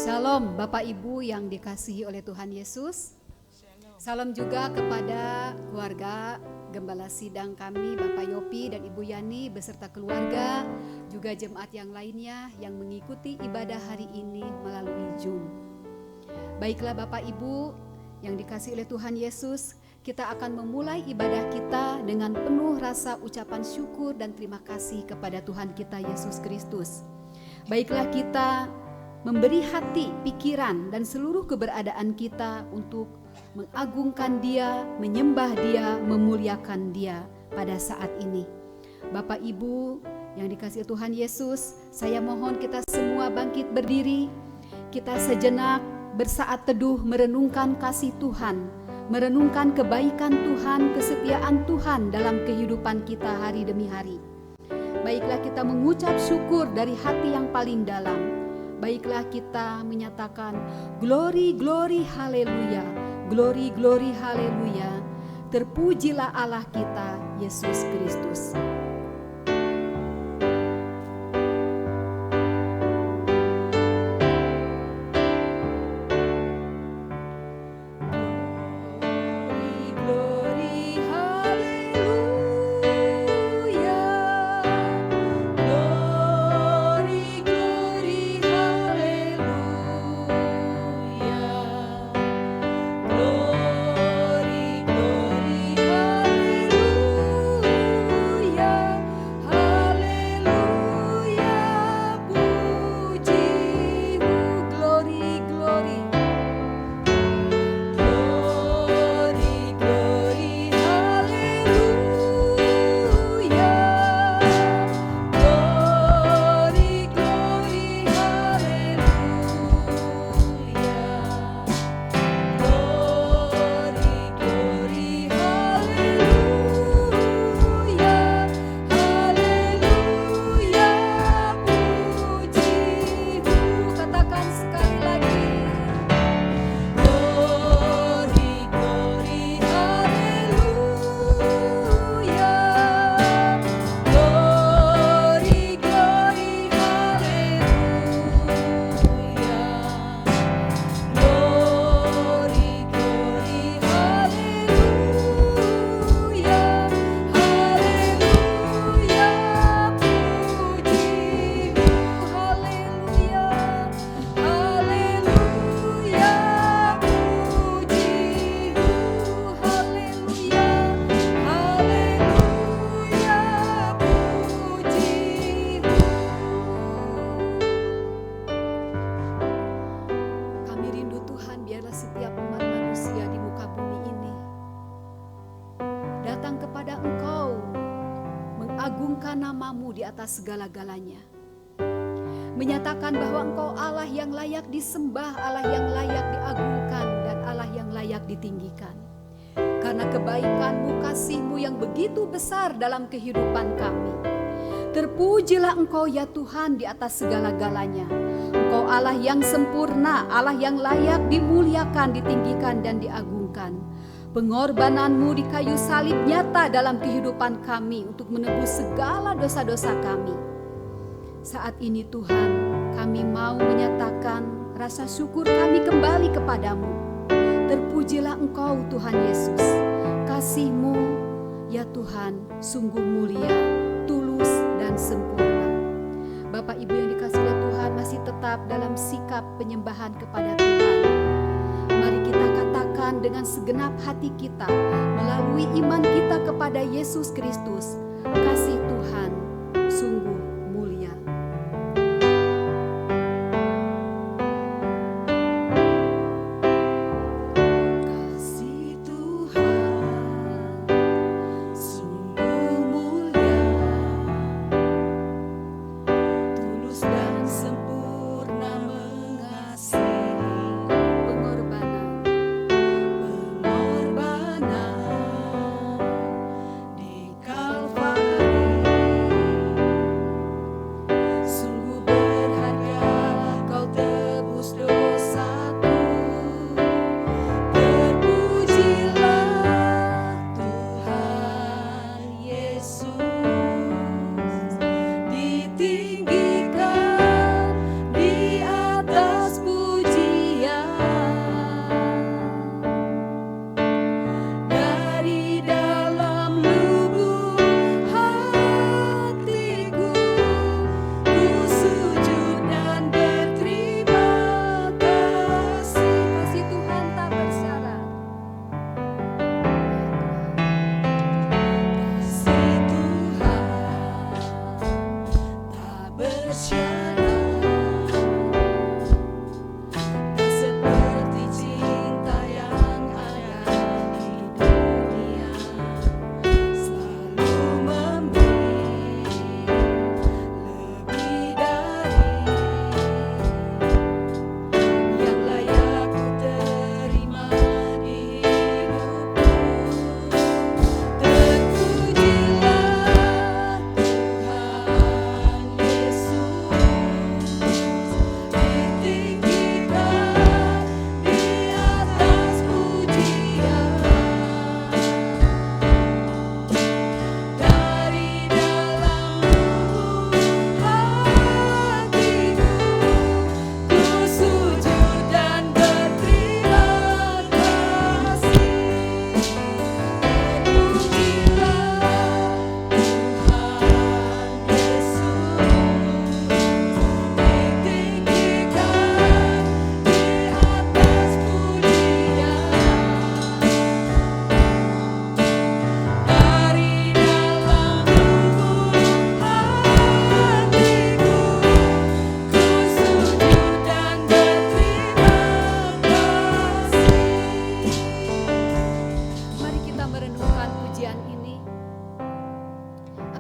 Shalom Bapak Ibu yang dikasihi oleh Tuhan Yesus. Salam juga kepada keluarga Gembala Sidang kami, Bapak Yopi dan Ibu Yani beserta keluarga, juga jemaat yang lainnya yang mengikuti ibadah hari ini melalui Zoom. Baiklah Bapak Ibu yang dikasihi oleh Tuhan Yesus, kita akan memulai ibadah kita dengan penuh rasa ucapan syukur dan terima kasih kepada Tuhan kita Yesus Kristus. Baiklah kita memberi hati, pikiran, dan seluruh keberadaan kita untuk mengagungkan Dia, menyembah Dia, memuliakan Dia pada saat ini. Bapak Ibu yang dikasihi Tuhan Yesus, saya mohon kita semua bangkit berdiri. Kita sejenak bersaat teduh merenungkan kasih Tuhan, merenungkan kebaikan Tuhan, kesetiaan Tuhan dalam kehidupan kita hari demi hari. Baiklah kita mengucap syukur dari hati yang paling dalam. Baiklah kita menyatakan glory, glory, haleluya. Glory, glory, haleluya. Terpujilah Allah kita, Yesus Kristus. Segala-galanya, menyatakan bahwa Engkau Allah yang layak disembah, Allah yang layak diagungkan, dan Allah yang layak ditinggikan. Karena kebaikan-Mu, kasih-Mu yang begitu besar dalam kehidupan kami. Terpujilah Engkau ya Tuhan di atas segala-galanya. Engkau Allah yang sempurna, Allah yang layak dimuliakan, ditinggikan, dan diagungkan. Pengorbanan-Mu di kayu salib nyata dalam kehidupan kami untuk menebus segala dosa-dosa kami. Saat ini Tuhan, kami mau menyatakan rasa syukur kami kembali kepadamu. Terpujilah Engkau Tuhan Yesus. Kasih-Mu ya Tuhan sungguh mulia, tulus dan sempurna. Bapak Ibu yang dikasihi oleh Tuhan masih tetap dalam sikap penyembahan kepada Tuhan. Mari kita katakan dengan segenap hati kita melalui iman kita kepada Yesus Kristus, kasih Tuhan sungguh mulia. Kasih Tuhan sungguh mulia, tulus dan sempurna mengasihi. Pengorbanan di Kalvari.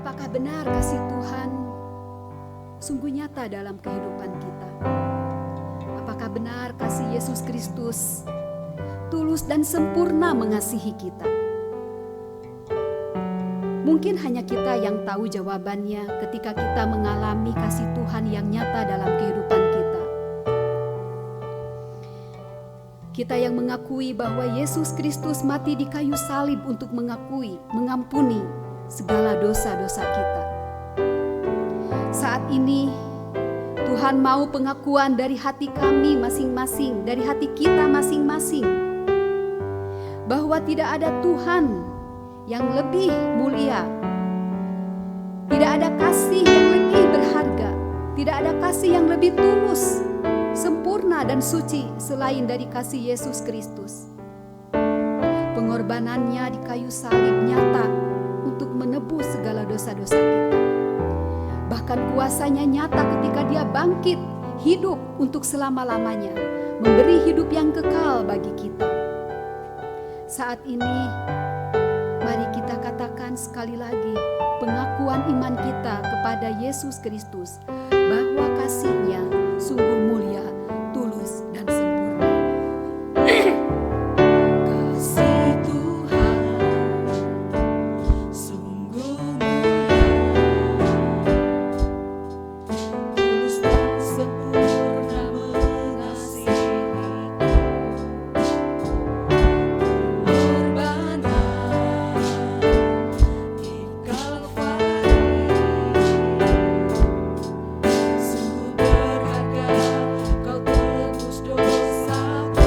Apakah benar kasih Tuhan sungguh nyata dalam kehidupan kita? Apakah benar kasih Yesus Kristus tulus dan sempurna mengasihi kita? Mungkin hanya kita yang tahu jawabannya ketika kita mengalami kasih Tuhan yang nyata dalam kehidupan kita. Kita yang mengakui bahwa Yesus Kristus mati di kayu salib untuk mengampuni segala dosa-dosa kita. Saat ini Tuhan mau pengakuan dari hati kami masing-masing, dari hati kita masing-masing, bahwa tidak ada Tuhan yang lebih mulia, tidak ada kasih yang lebih berharga, tidak ada kasih yang lebih tulus, sempurna dan suci selain dari kasih Yesus Kristus. Pengorbanannya di kayu salib nyata untuk menebus segala dosa-dosa kita. Bahkan kuasanya nyata ketika dia bangkit, hidup untuk selama-lamanya, memberi hidup yang kekal bagi kita. Saat ini, mari kita katakan sekali lagi pengakuan iman kita kepada Yesus Kristus, bahwa kasih-Nya sungguh mulia, tulus, dan sempurna. Kasih Tuhan sungguh mulia, tulus dan sempurna mengasihiku. Pengorbanan di Kalvari sungguh berharga, Kau tebus dosaku.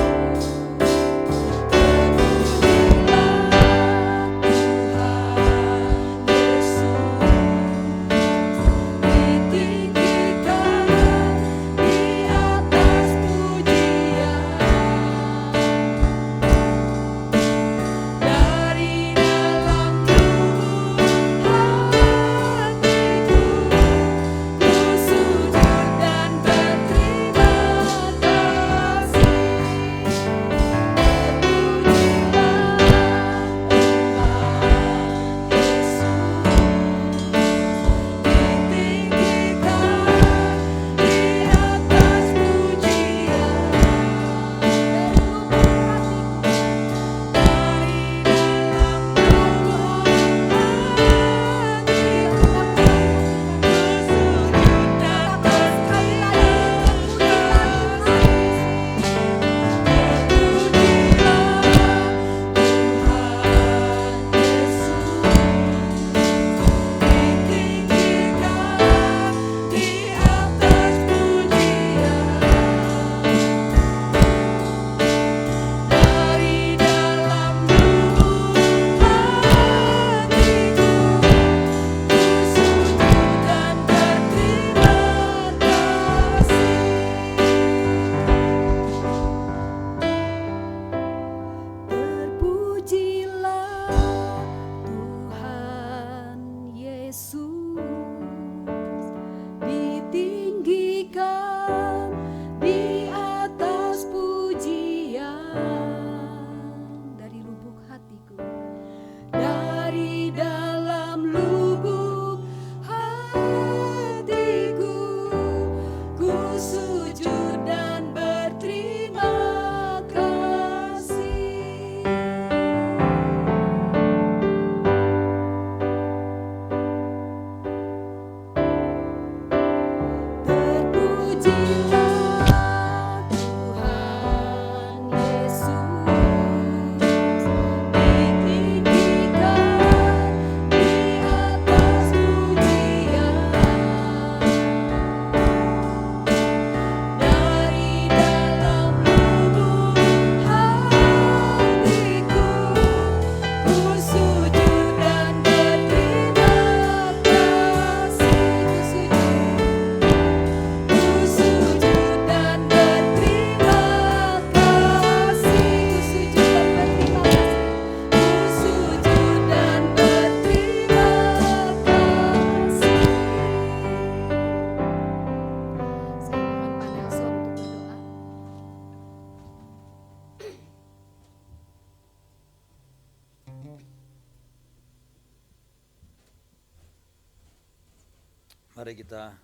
Mari kita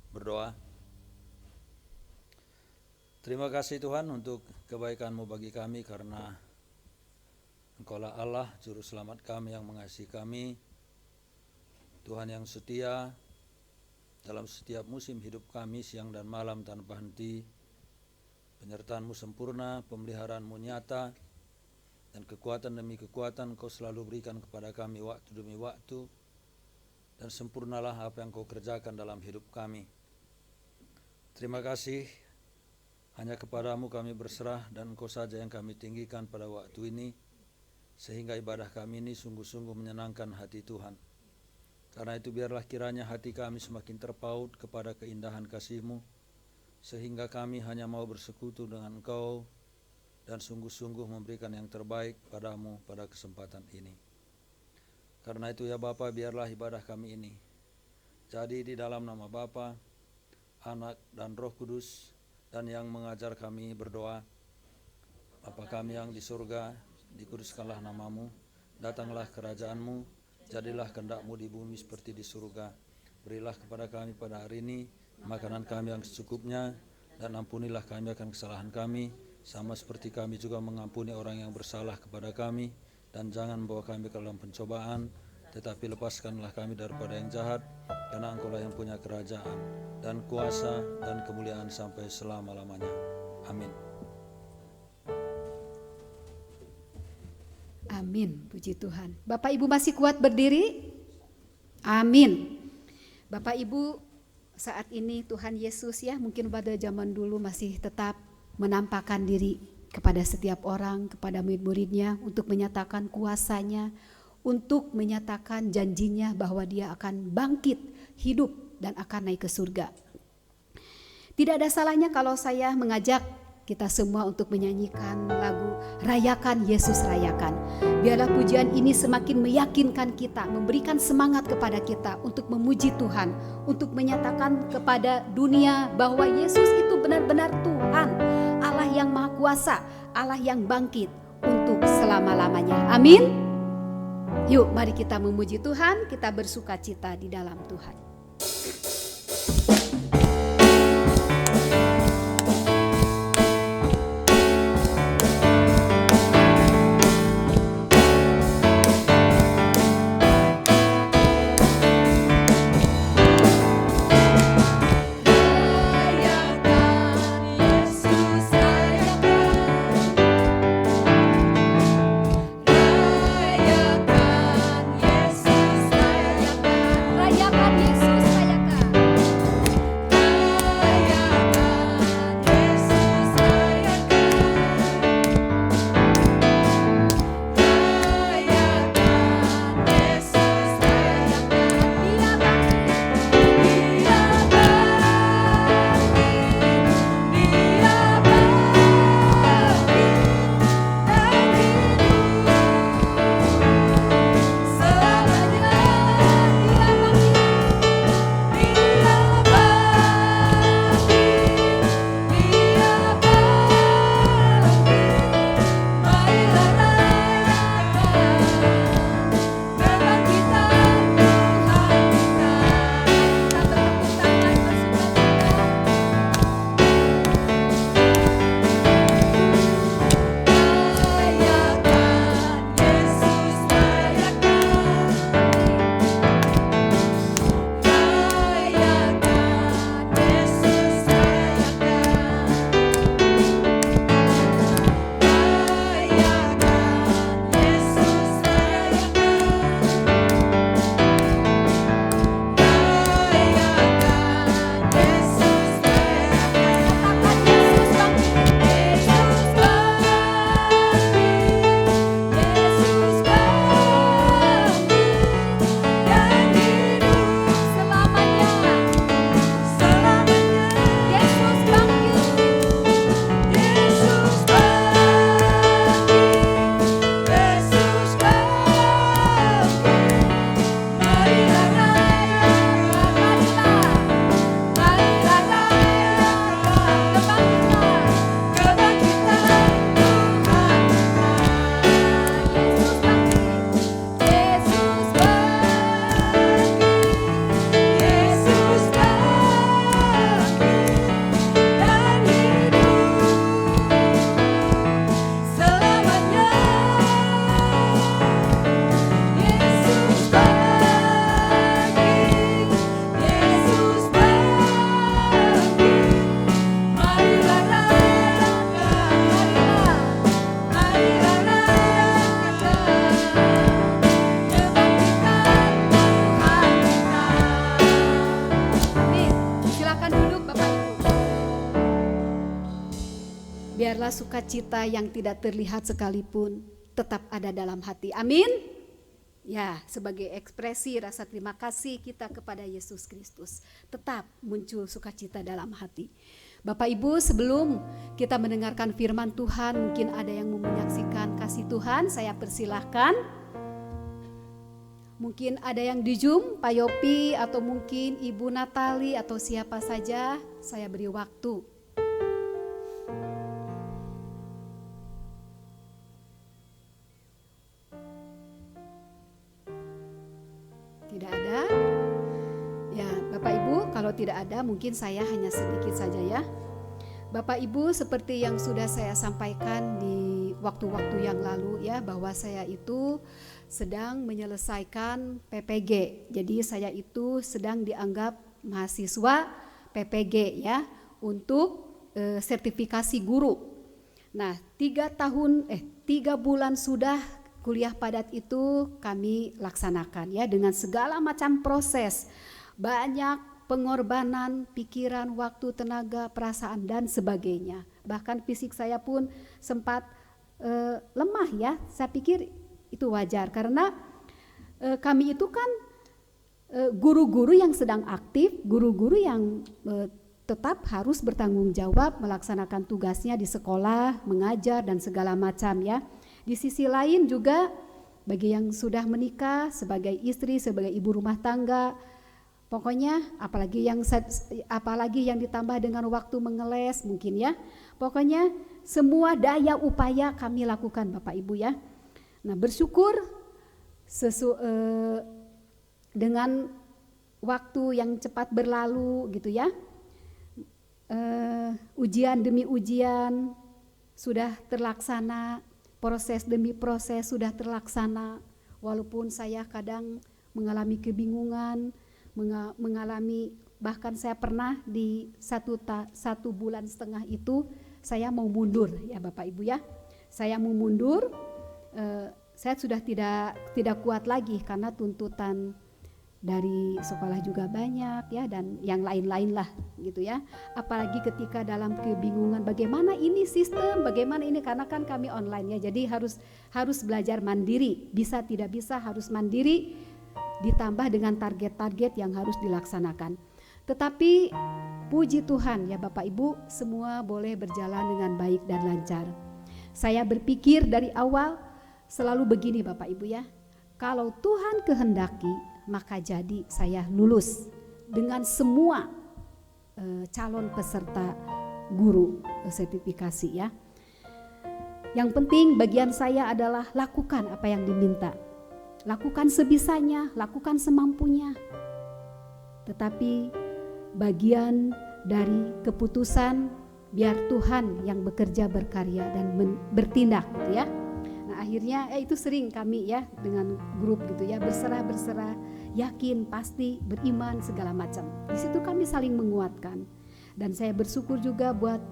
berdoa. Terima kasih Tuhan untuk kebaikan-Mu bagi kami, karena Engkaulah Allah, Juru Selamat kami yang mengasihi kami, Tuhan yang setia dalam setiap musim hidup kami, siang dan malam tanpa henti. Penyertaan-Mu sempurna, pemeliharaan-Mu nyata, dan kekuatan demi kekuatan Kau selalu berikan kepada kami waktu demi waktu. Dan sempurnalah apa yang Kau kerjakan dalam hidup kami. Terima kasih, hanya kepadamu kami berserah, dan Engkau saja yang kami tinggikan pada waktu ini, sehingga ibadah kami ini sungguh-sungguh menyenangkan hati Tuhan. Karena itu biarlah kiranya hati kami semakin terpaut kepada keindahan kasih-Mu, sehingga kami hanya mau bersekutu dengan Engkau dan sungguh-sungguh memberikan yang terbaik padamu pada kesempatan ini. Karena itu ya Bapa, biarlah ibadah kami ini jadi di dalam nama Bapa, Anak, dan Roh Kudus, dan yang mengajar kami berdoa. Bapa kami yang di surga, dikuduskanlah nama-Mu, datanglah kerajaan-Mu, jadilah kehendak-Mu di bumi seperti di surga. Berilah kepada kami pada hari ini makanan kami yang secukupnya, dan ampunilah kami akan kesalahan kami, sama seperti kami juga mengampuni orang yang bersalah kepada kami. Dan jangan membawa kami ke dalam pencobaan, tetapi lepaskanlah kami daripada yang jahat, karena Engkau-Lah yang punya kerajaan dan kuasa dan kemuliaan sampai selama-lamanya. Amin. Amin, puji Tuhan. Bapak Ibu masih kuat berdiri? Amin. Bapak Ibu, saat ini Tuhan Yesus ya, mungkin pada zaman dulu masih tetap menampakkan diri kepada setiap orang, kepada murid-muridnya, untuk menyatakan kuasanya, untuk menyatakan janjinya bahwa dia akan bangkit, hidup, dan akan naik ke surga. Tidak ada salahnya kalau saya mengajak kita semua untuk menyanyikan lagu Rayakan Yesus Rayakan. Biarlah pujian ini semakin meyakinkan kita, memberikan semangat kepada kita untuk memuji Tuhan, untuk menyatakan kepada dunia bahwa Yesus itu benar-benar Tuhan, Allah yang Maha Kuasa, Allah yang bangkit untuk selama-lamanya. Amin. Yuk mari kita memuji Tuhan, kita bersuka cita di dalam Tuhan. Rayakan Yesus. biarlah sukacita yang tidak terlihat sekalipun tetap ada dalam hati. Amin. Ya, sebagai ekspresi rasa terima kasih kita kepada Yesus Kristus, tetap muncul sukacita dalam hati. Bapak Ibu, sebelum kita mendengarkan firman Tuhan, mungkin ada yang mau menyaksikan kasih Tuhan, saya persilahkan. Mungkin ada yang di Zoom, Pak Yopi, atau mungkin Ibu Natali, atau siapa saja, saya beri waktu. Tidak ada? Ya, Bapak Ibu, kalau tidak ada mungkin saya hanya sedikit saja ya. Bapak Ibu, seperti yang sudah saya sampaikan di waktu-waktu yang lalu ya, bahwa saya itu sedang menyelesaikan PPG. Jadi saya itu sedang dianggap mahasiswa PPG ya, untuk sertifikasi guru. Nah, 3 bulan sudah kuliah padat itu kami laksanakan ya, dengan segala macam proses, banyak pengorbanan, pikiran, waktu, tenaga, perasaan dan sebagainya. Bahkan fisik saya pun sempat lemah ya. Saya pikir itu wajar karena kami itu kan guru-guru yang sedang aktif, guru-guru yang tetap harus bertanggung jawab melaksanakan tugasnya di sekolah, mengajar dan segala macam ya. Di sisi lain juga bagi yang sudah menikah sebagai istri, sebagai ibu rumah tangga, pokoknya apalagi yang ditambah dengan waktu mengeles mungkin ya. Pokoknya semua daya upaya kami lakukan Bapak Ibu ya. Nah, bersyukur dengan waktu yang cepat berlalu gitu ya. Ujian demi ujian sudah terlaksana. Proses demi proses sudah terlaksana, walaupun saya kadang mengalami kebingungan, mengalami bahkan saya pernah di 1,5 bulan itu saya mau mundur ya Bapak Ibu ya. Saya mau mundur, saya sudah tidak kuat lagi karena tuntutan dari sekolah juga banyak ya, dan yang lain-lain lah gitu ya. Apalagi ketika dalam kebingungan bagaimana ini sistem, bagaimana ini, karena kan kami online ya, jadi harus belajar mandiri, bisa tidak bisa harus mandiri, ditambah dengan target-target yang harus dilaksanakan. Tetapi puji Tuhan ya Bapak Ibu, semua boleh berjalan dengan baik dan lancar. Saya berpikir dari awal selalu begini Bapak Ibu ya, kalau Tuhan kehendaki maka jadi saya lulus dengan semua calon peserta guru sertifikasi ya. Yang penting bagian saya adalah lakukan apa yang diminta. Lakukan sebisanya, lakukan semampunya. Tetapi bagian dari keputusan biar Tuhan yang bekerja, berkarya dan bertindak gitu ya. Nah, akhirnya itu sering kami ya dengan grup gitu ya, berserah, yakin, pasti, beriman segala macam. Di situ kami saling menguatkan. Dan saya bersyukur juga buat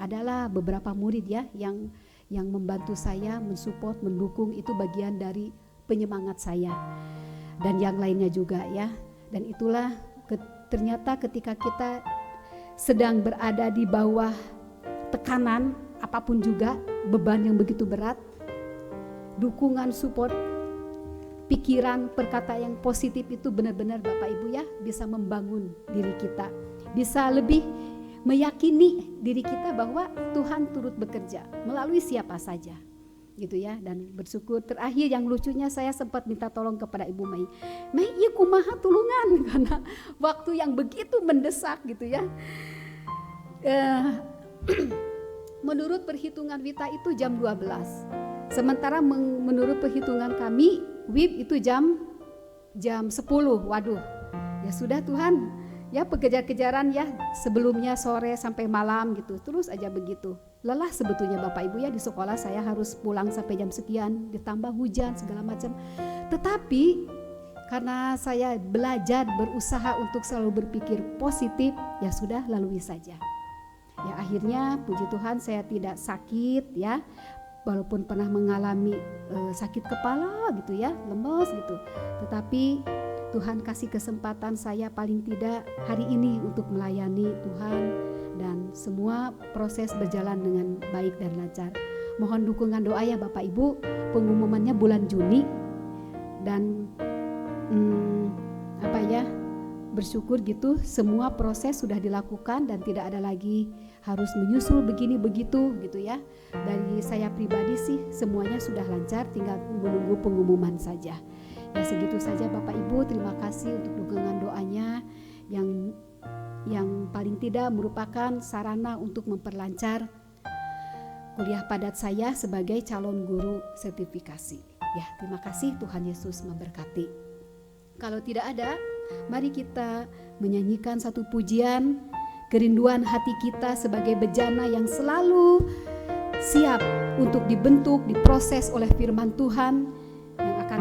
adalah beberapa murid ya yang membantu saya, mensupport, mendukung, itu bagian dari penyemangat saya. Dan yang lainnya juga ya. Dan itulah ternyata ketika kita sedang berada di bawah tekanan apapun juga, beban yang begitu berat, dukungan, support, pikiran, perkataan yang positif itu benar-benar Bapak Ibu ya bisa membangun diri kita, bisa lebih meyakini diri kita bahwa Tuhan turut bekerja melalui siapa saja gitu ya. Dan bersyukur terakhir yang lucunya saya sempat minta tolong kepada Ibu Mai, iya kumaha tulungan karena waktu yang begitu mendesak gitu ya. Menurut perhitungan Wita itu jam 12. Sementara menurut perhitungan kami WIB itu jam 10. Waduh. Ya sudah Tuhan, ya kejar-kejaran ya, sebelumnya sore sampai malam gitu. Terus aja begitu. Lelah sebetulnya Bapak Ibu ya, di sekolah saya harus pulang sampai jam sekian, ditambah hujan segala macam. Tetapi karena saya belajar, berusaha untuk selalu berpikir positif, ya sudah lalui saja. Ya akhirnya puji Tuhan saya tidak sakit ya, walaupun pernah mengalami sakit kepala gitu ya, lemes gitu. Tetapi Tuhan kasih kesempatan saya paling tidak hari ini untuk melayani Tuhan, dan semua proses berjalan dengan baik dan lancar. Mohon dukungan doa ya Bapak Ibu. Pengumumannya bulan Juni, dan bersyukur gitu semua proses sudah dilakukan dan tidak ada lagi harus menyusul begini begitu gitu ya. Dari saya pribadi sih semuanya sudah lancar, tinggal menunggu pengumuman saja. Ya segitu saja Bapak Ibu, terima kasih untuk dukungan doanya yang paling tidak merupakan sarana untuk memperlancar kuliah padat saya sebagai calon guru sertifikasi. Ya, terima kasih, Tuhan Yesus memberkati. Kalau tidak ada, mari kita menyanyikan satu pujian, kerinduan hati kita sebagai bejana yang selalu siap untuk dibentuk, diproses oleh firman Tuhan yang akan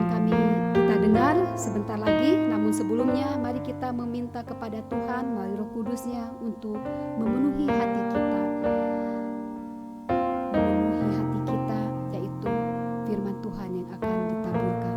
kita dengar sebentar lagi. Namun sebelumnya mari kita meminta kepada Tuhan melalui Roh Kudus-Nya untuk memenuhi hati kita. Memenuhi hati kita, yaitu firman Tuhan yang akan ditaburkan.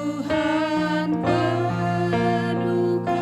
Tuhan penuhkan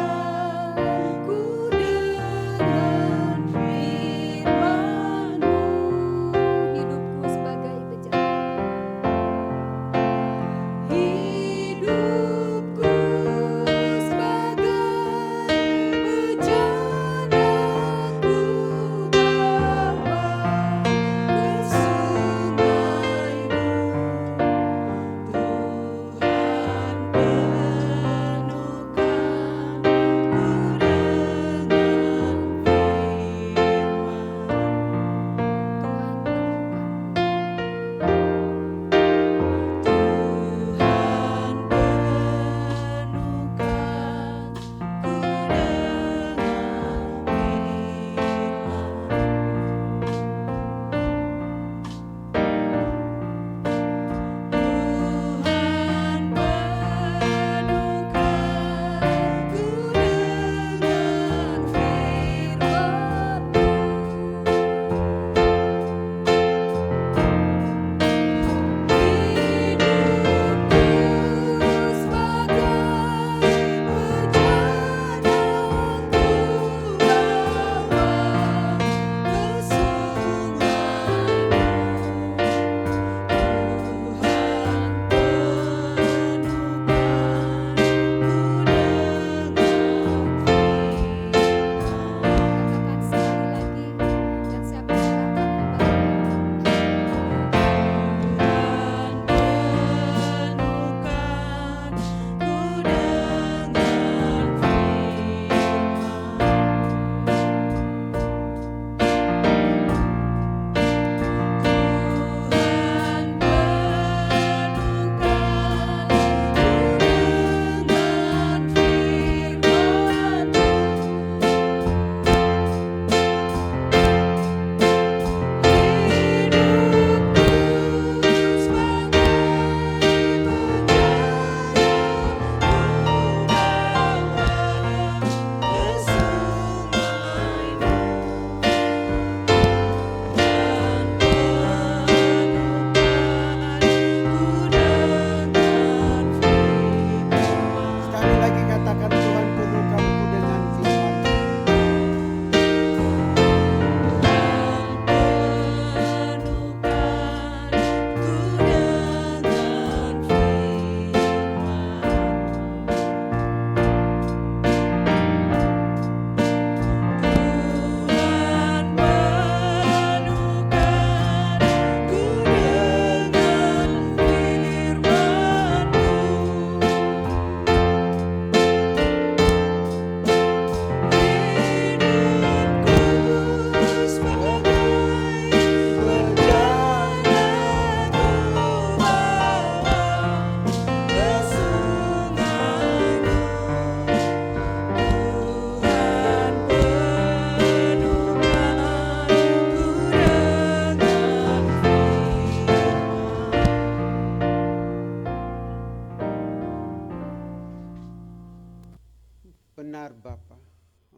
benar Bapa,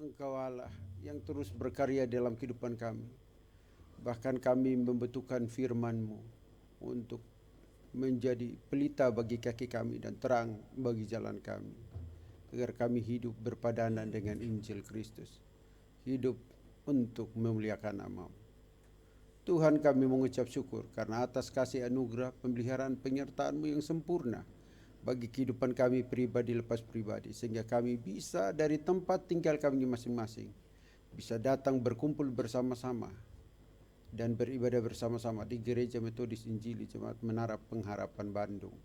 Engkau Allah yang terus berkarya dalam kehidupan kami. Bahkan kami membutuhkan firman-Mu untuk menjadi pelita bagi kaki kami dan terang bagi jalan kami, agar kami hidup berpadanan dengan Injil Kristus, hidup untuk memuliakan nama-Mu. Tuhan, kami mengucap syukur karena atas kasih anugerah pemeliharaan penyertaan-Mu yang sempurna bagi kehidupan kami pribadi lepas pribadi, sehingga kami bisa dari tempat tinggal kami masing-masing bisa datang berkumpul bersama-sama dan beribadah bersama-sama di Gereja Metodis Injili Jemaat Menara Pengharapan Bandung.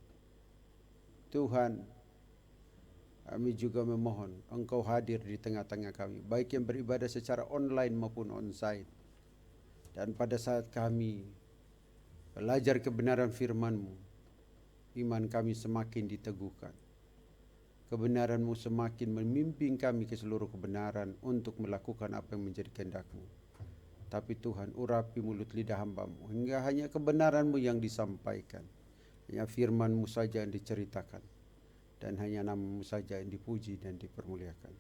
Tuhan, kami juga memohon Engkau hadir di tengah-tengah kami, baik yang beribadah secara online maupun onsite. Dan pada saat kami belajar kebenaran firman-Mu, iman kami semakin diteguhkan. Kebenaran-Mu semakin memimpin kami ke seluruh kebenaran untuk melakukan apa yang menjadi kehendak-Mu. Tapi Tuhan, urapi mulut lidah hamba-Mu hingga hanya kebenaran-Mu yang disampaikan, hanya firman-Mu saja yang diceritakan, dan hanya nama-Mu saja yang dipuji dan dipermuliakan.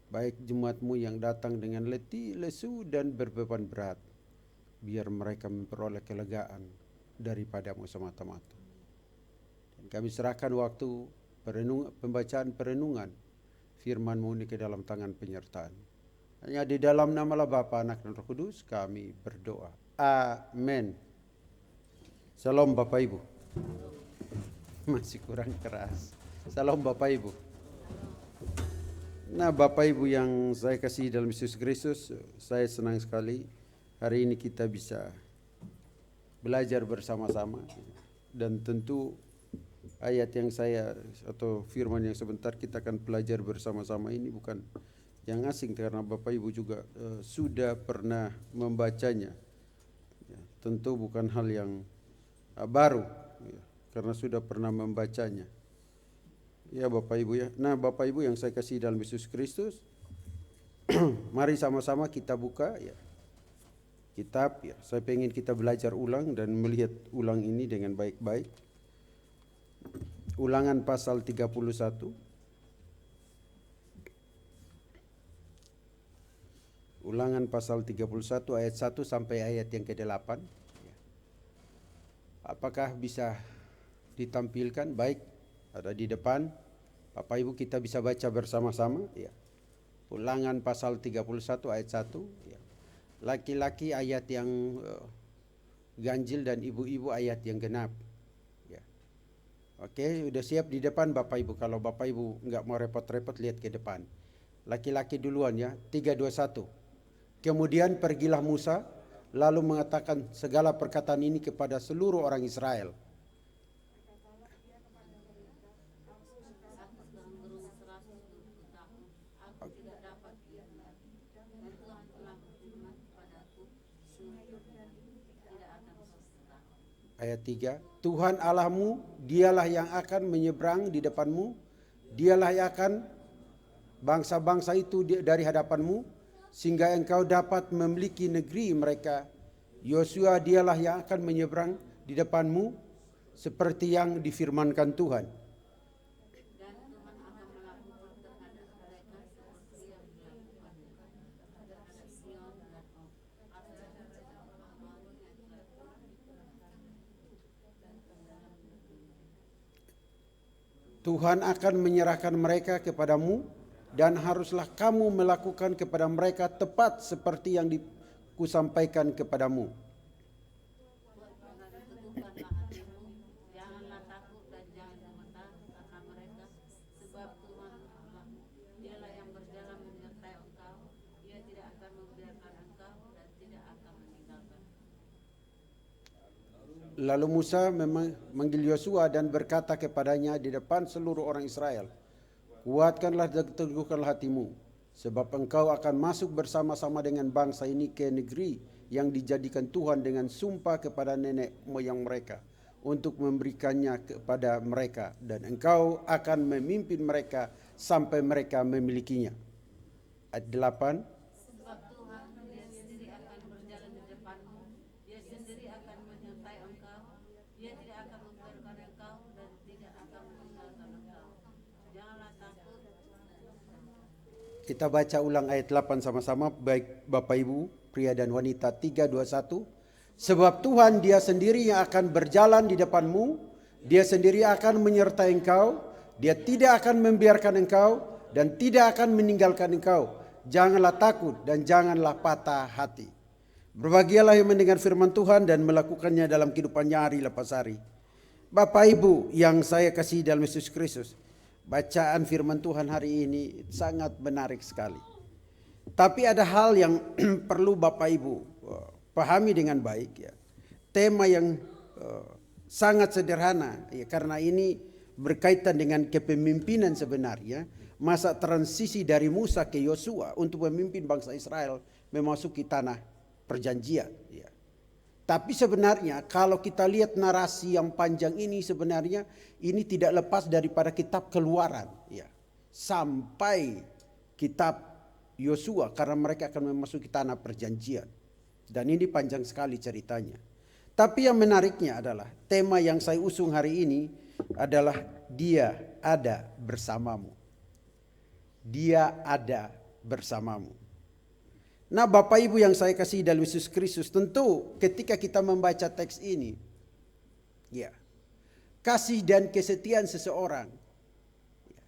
Baik jemaat-Mu yang datang dengan letih, lesu dan berbeban berat, biar mereka memperoleh kelegaan daripada-Mu semata-mata. Dan kami serahkan waktu pembacaan perenungan firman-Mu ini ke dalam tangan penyertaan. Hanya di dalam nama Bapa, Anak dan Roh Kudus kami berdoa. Amin. Salam Bapak Ibu. Masih kurang keras. Salam Bapak Ibu. Nah, Bapak Ibu yang saya kasih dalam Yesus Kristus, saya senang sekali hari ini kita bisa belajar bersama-sama. Dan tentu ayat yang saya atau firman yang sebentar kita akan belajar bersama-sama ini bukan yang asing, karena Bapak Ibu juga sudah pernah membacanya. Ya, tentu bukan hal yang baru, ya, karena sudah pernah membacanya. Ya Bapak Ibu ya. Nah Bapak Ibu yang saya kasih dalam Yesus Kristus, mari sama-sama kita buka ya kitab ya. Saya pengen kita belajar ulang dan melihat ulang ini dengan baik-baik. Ulangan pasal 31. Ulangan pasal 31 ayat 1 sampai ayat yang ke-8. Apakah bisa ditampilkan? Baik, ada di depan. Bapak Ibu kita bisa baca bersama-sama ya. Ulangan pasal 31 ayat 1 ya. Laki-laki ayat yang ganjil dan ibu-ibu ayat yang genap ya. Oke, udah siap di depan Bapak Ibu. Kalau Bapak Ibu enggak mau repot-repot, lihat ke depan. Laki-laki duluan ya. 3, 2, 1. Kemudian pergilah Musa, lalu mengatakan segala perkataan ini kepada seluruh orang Israel. Ayat 3, Tuhan Allahmu, dialah yang akan menyeberang di depanmu, dialah yang akan bangsa-bangsa itu dari hadapanmu, sehingga engkau dapat memiliki negeri mereka. Yosua dialah yang akan menyeberang di depanmu seperti yang difirmankan Tuhan. Dan Tuhan akan melakukan terhadap mereka seperti yang dilakukan terhadap Sion dan Og. Tuhan akan menyerahkan mereka kepadamu, dan haruslah kamu melakukan kepada mereka tepat seperti yang kusampaikan kepadamu. Janganlah takut dan jangan gemetar karena mereka, sebab Tuhan Allahmu, dialah yang berjalan menyertai engkau. Dia tidak akan membiarkan engkau dan tidak akan meninggalkan. Lalu Musa memanggil Yosua dan berkata kepadanya di depan seluruh orang Israel, kuatkanlah dan teguhkanlah hatimu, sebab engkau akan masuk bersama-sama dengan bangsa ini ke negeri yang dijadikan Tuhan dengan sumpah kepada nenek moyang mereka, untuk memberikannya kepada mereka, dan engkau akan memimpin mereka sampai mereka memilikinya. Ayat 8. Sebab Tuhan dia sendiri akan berjalan di depanmu, dia sendiri akan menyertai engkau, dia tidak akan membiarkan engkau dan tidak akan meninggalkan engkau. Janganlah takut Kita baca ulang ayat 8 sama-sama, baik Bapak Ibu, pria dan wanita. 3, 2, 1. Sebab Tuhan dia sendiri yang akan berjalan di depanmu, dia sendiri akan menyertai engkau, dia tidak akan membiarkan engkau dan tidak akan meninggalkan engkau. Janganlah takut dan janganlah patah hati. Berbahagialah yang mendengar firman Tuhan dan melakukannya dalam kehidupannya hari lepas hari. Bapak Ibu yang saya kasih dalam Yesus Kristus, bacaan firman Tuhan hari ini sangat menarik sekali. Tapi ada hal yang perlu Bapak Ibu pahami dengan baik ya. Tema yang sangat sederhana ya, karena ini berkaitan dengan kepemimpinan sebenarnya. Masa transisi dari Musa ke Yosua untuk memimpin bangsa Israel memasuki tanah perjanjian ya. Tapi sebenarnya kalau kita lihat narasi yang panjang ini, sebenarnya ini tidak lepas daripada kitab Keluaran ya, sampai kitab Yosua, karena mereka akan memasuki tanah perjanjian. Dan ini panjang sekali ceritanya. Tapi yang menariknya adalah tema yang saya usung hari ini adalah Dia ada bersamamu. Dia ada bersamamu. Nah Bapak Ibu yang saya kasih dalam Yesus Kristus, tentu ketika kita membaca teks ini, ya, kasih dan kesetiaan seseorang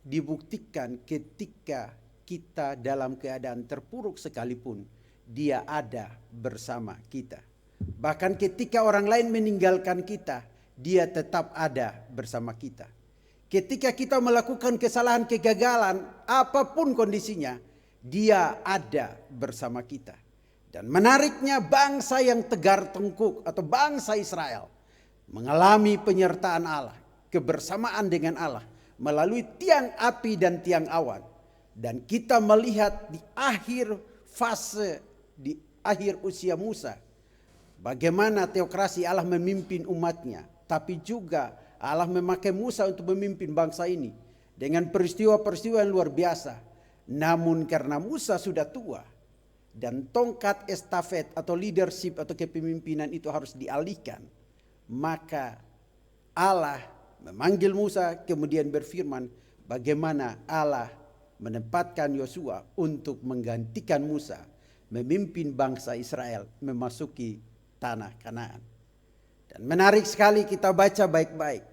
dibuktikan ketika kita dalam keadaan terpuruk sekalipun, dia ada bersama kita. Bahkan ketika orang lain meninggalkan kita, dia tetap ada bersama kita. Ketika kita melakukan kesalahan, kegagalan, apapun kondisinya, dia ada bersama kita. Dan menariknya bangsa yang tegar tengkuk atau bangsa Israel mengalami penyertaan Allah, kebersamaan dengan Allah melalui tiang api dan tiang awan. Dan kita melihat di akhir fase, di akhir usia Musa, bagaimana teokrasi Allah memimpin umatnya. Tapi juga Allah memakai Musa untuk memimpin bangsa ini dengan peristiwa-peristiwa yang luar biasa. Namun karena Musa sudah tua dan tongkat estafet atau leadership atau kepemimpinan itu harus dialihkan, maka Allah memanggil Musa kemudian berfirman bagaimana Allah menempatkan Yosua untuk menggantikan Musa memimpin bangsa Israel memasuki tanah Kanaan. Dan menarik sekali kita baca baik-baik.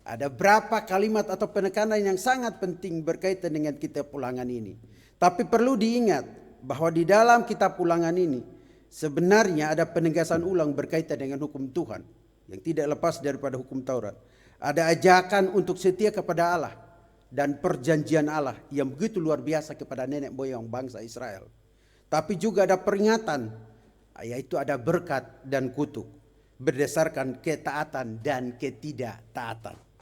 Ada berapa kalimat atau penekanan yang sangat penting berkaitan dengan kitab Ulangan ini. Tapi perlu diingat bahwa di dalam kitab Ulangan ini sebenarnya ada penegasan ulang berkaitan dengan hukum Tuhan yang tidak lepas daripada hukum Taurat. Ada ajakan untuk setia kepada Allah dan perjanjian Allah yang begitu luar biasa kepada nenek moyang bangsa Israel. Tapi juga ada peringatan, yaitu ada berkat dan kutuk berdasarkan ketaatan dan ketidaktaatan.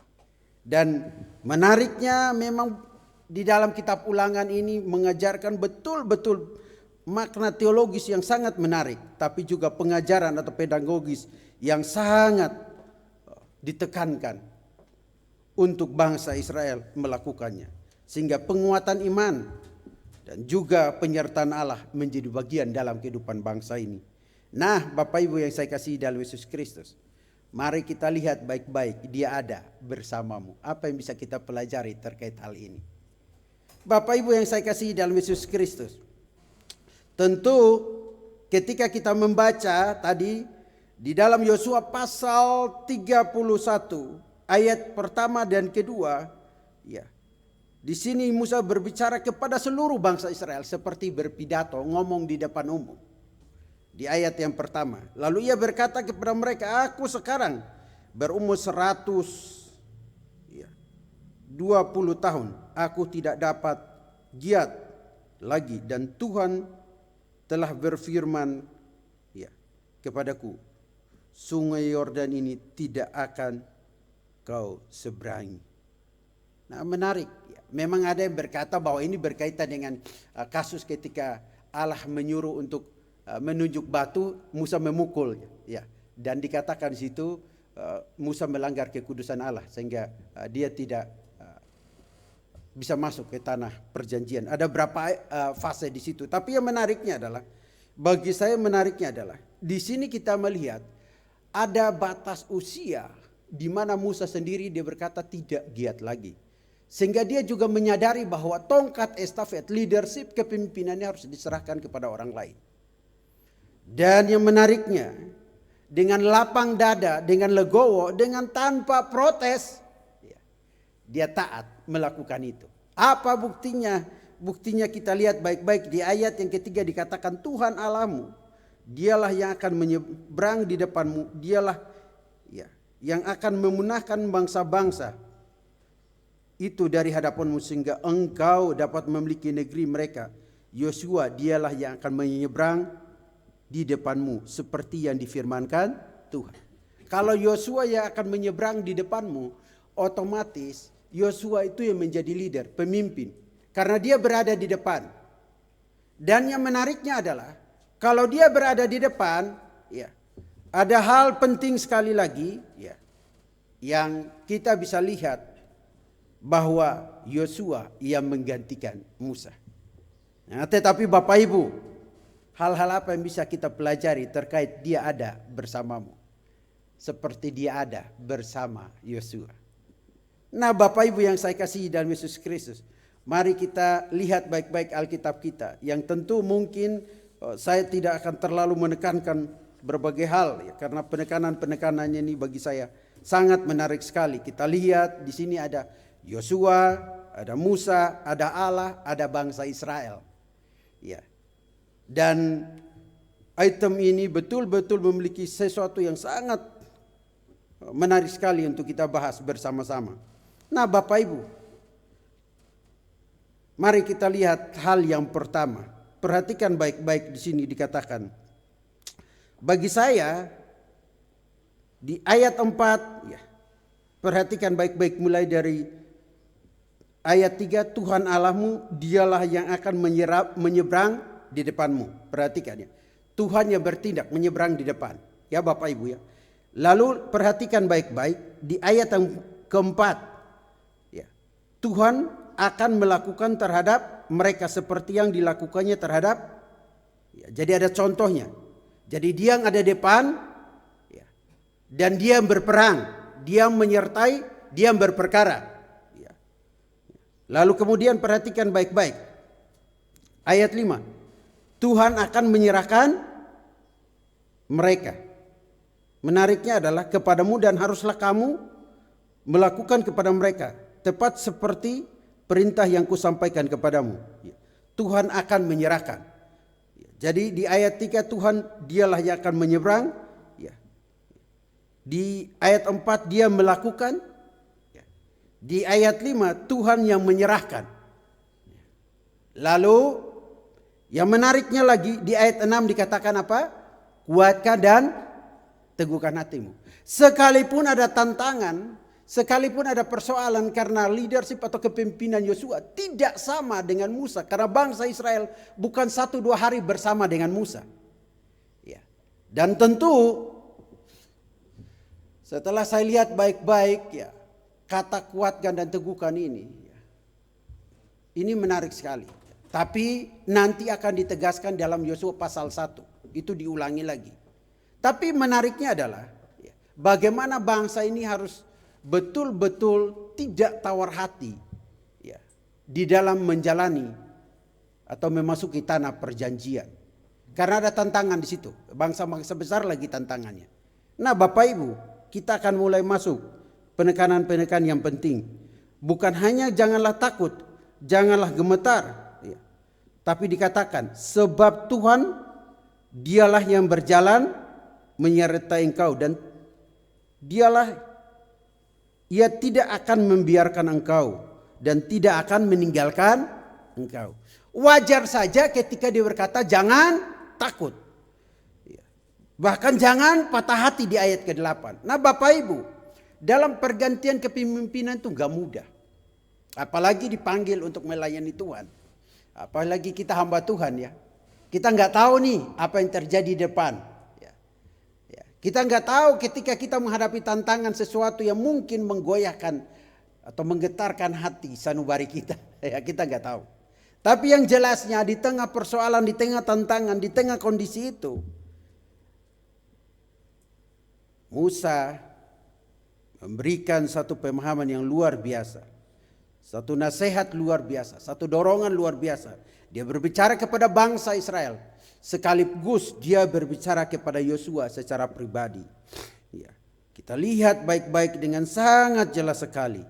Dan menariknya memang di dalam kitab Ulangan ini mengajarkan betul-betul makna teologis yang sangat menarik, tapi juga pengajaran atau pedagogis yang sangat ditekankan untuk bangsa Israel melakukannya. Sehingga penguatan iman dan juga penyertaan Allah menjadi bagian dalam kehidupan bangsa ini. Nah Bapak Ibu yang saya kasih dalam Yesus Kristus, mari kita lihat baik-baik, Dia ada bersamamu. Apa yang bisa kita pelajari terkait hal ini? Bapak Ibu yang saya kasih dalam Yesus Kristus, tentu ketika kita membaca tadi di dalam Yosua pasal 31 ayat pertama dan kedua, ya, di sini Musa berbicara kepada seluruh bangsa Israel seperti berpidato, ngomong di depan umum. Di ayat yang pertama, lalu ia berkata kepada mereka, aku sekarang berumur 120 tahun, aku tidak dapat giat lagi, dan Tuhan telah berfirman kepadaku, sungai Yordan ini tidak akan kau seberangi. Nah menarik, memang ada yang berkata bahwa ini berkaitan dengan kasus ketika Allah menyuruh untuk menunjuk batu, Musa memukul, ya, dan dikatakan di situ Musa melanggar kekudusan Allah sehingga dia tidak bisa masuk ke tanah perjanjian. Ada berapa fase di situ. Tapi yang menariknya adalah, bagi saya menariknya adalah di sini kita melihat ada batas usia di mana Musa sendiri dia berkata tidak giat lagi. Sehingga dia juga menyadari bahwa tongkat estafet leadership kepemimpinannya harus diserahkan kepada orang lain. Dan yang menariknya, dengan lapang dada, dengan legowo, dengan tanpa protes, dia taat melakukan itu. Apa buktinya? Buktinya kita lihat baik-baik di ayat yang ketiga dikatakan Tuhan Allahmu, dialah yang akan menyeberang di depanmu, dialah yang akan memunahkan bangsa-bangsa itu dari hadapanmu sehingga engkau dapat memiliki negeri mereka. Yosua dialah yang akan menyeberang di depanmu seperti yang difirmankan Tuhan. Kalau Yosua yang akan menyeberang di depanmu, otomatis Yosua itu yang menjadi leader, pemimpin. Karena dia berada di depan. Dan yang menariknya adalah kalau dia berada di depan, ada hal penting sekali lagi yang kita bisa lihat bahwa Yosua yang menggantikan Musa. Nah, tetapi Bapak Ibu, hal-hal apa yang bisa kita pelajari terkait dia ada bersamamu? Seperti dia ada bersama Yosua. Nah, Bapak Ibu yang saya kasihi dalam Yesus Kristus, mari kita lihat baik-baik Alkitab kita. Yang tentu mungkin saya tidak akan terlalu menekankan berbagai hal karena penekanan-penekanannya ini bagi saya sangat menarik sekali. Kita lihat di sini ada Yosua, ada Musa, ada Allah, ada bangsa Israel. Dan item ini betul-betul memiliki sesuatu yang sangat menarik sekali untuk kita bahas bersama-sama. Nah, Bapak Ibu, mari kita lihat hal yang pertama. Perhatikan baik-baik di sini dikatakan. Bagi saya di ayat 4, perhatikan baik-baik mulai dari ayat 3, Tuhan Allahmu dialah yang akan menyeberang di depanmu. Perhatikan ya. Tuhan yang bertindak menyeberang di depan. Ya Bapak Ibu ya. Lalu perhatikan baik-baik di ayat yang keempat. Tuhan akan melakukan terhadap mereka seperti yang dilakukannya terhadap. Jadi ada contohnya. Jadi dia yang ada di depan. Dan dia yang berperang. Dia yang menyertai. Dia yang berperkara. Lalu kemudian perhatikan baik-baik. Ayat 5. Tuhan akan menyerahkan mereka. Menariknya adalah kepadamu dan haruslah kamu melakukan kepada mereka. Tepat seperti perintah yang kusampaikan kepadamu. Tuhan akan menyerahkan. Jadi di ayat 3 Tuhan dialah yang akan menyeberang. Di ayat 4 dia melakukan. Di ayat 5 Tuhan yang menyerahkan. Lalu yang menariknya lagi di ayat 6 dikatakan apa? Kuatkan dan teguhkan hatimu. Sekalipun ada tantangan, sekalipun ada persoalan karena leadership atau kepemimpinan Yosua tidak sama dengan Musa. Karena bangsa Israel bukan 1-2 hari bersama dengan Musa. Dan tentu setelah saya lihat baik-baik kata kuatkan dan teguhkan ini menarik sekali. Tapi nanti akan ditegaskan dalam Yosua pasal 1. Itu diulangi lagi. Tapi menariknya adalah bagaimana bangsa ini harus betul-betul tidak tawar hati di dalam menjalani atau memasuki tanah perjanjian. Karena ada tantangan di situ. Bangsa-bangsa besar lagi tantangannya. Nah, Bapak Ibu, kita akan mulai masuk penekanan-penekanan yang penting. Bukan hanya janganlah takut, janganlah gemetar. Tapi dikatakan sebab Tuhan dialah yang berjalan menyertai engkau. Dan dialah ia tidak akan membiarkan engkau. Dan tidak akan meninggalkan engkau. Wajar saja ketika dia berkata jangan takut. Bahkan jangan patah hati di ayat ke-8. Nah Bapak Ibu, dalam pergantian kepemimpinan itu gak mudah. Apalagi dipanggil untuk melayani Tuhan. Apalagi kita hamba Tuhan ya. Kita gak tahu nih apa yang terjadi di depan. Kita gak tahu ketika kita menghadapi tantangan sesuatu yang mungkin menggoyahkan atau menggetarkan hati sanubari kita. Kita gak tahu. Tapi yang jelasnya di tengah persoalan, di tengah tantangan, di tengah kondisi itu. Musa memberikan satu pemahaman yang luar biasa. satu nasihat luar biasa, satu dorongan luar biasa. Dia berbicara kepada bangsa Israel, sekaligus dia berbicara kepada Yosua secara pribadi. Ya, kita lihat baik-baik dengan sangat jelas sekali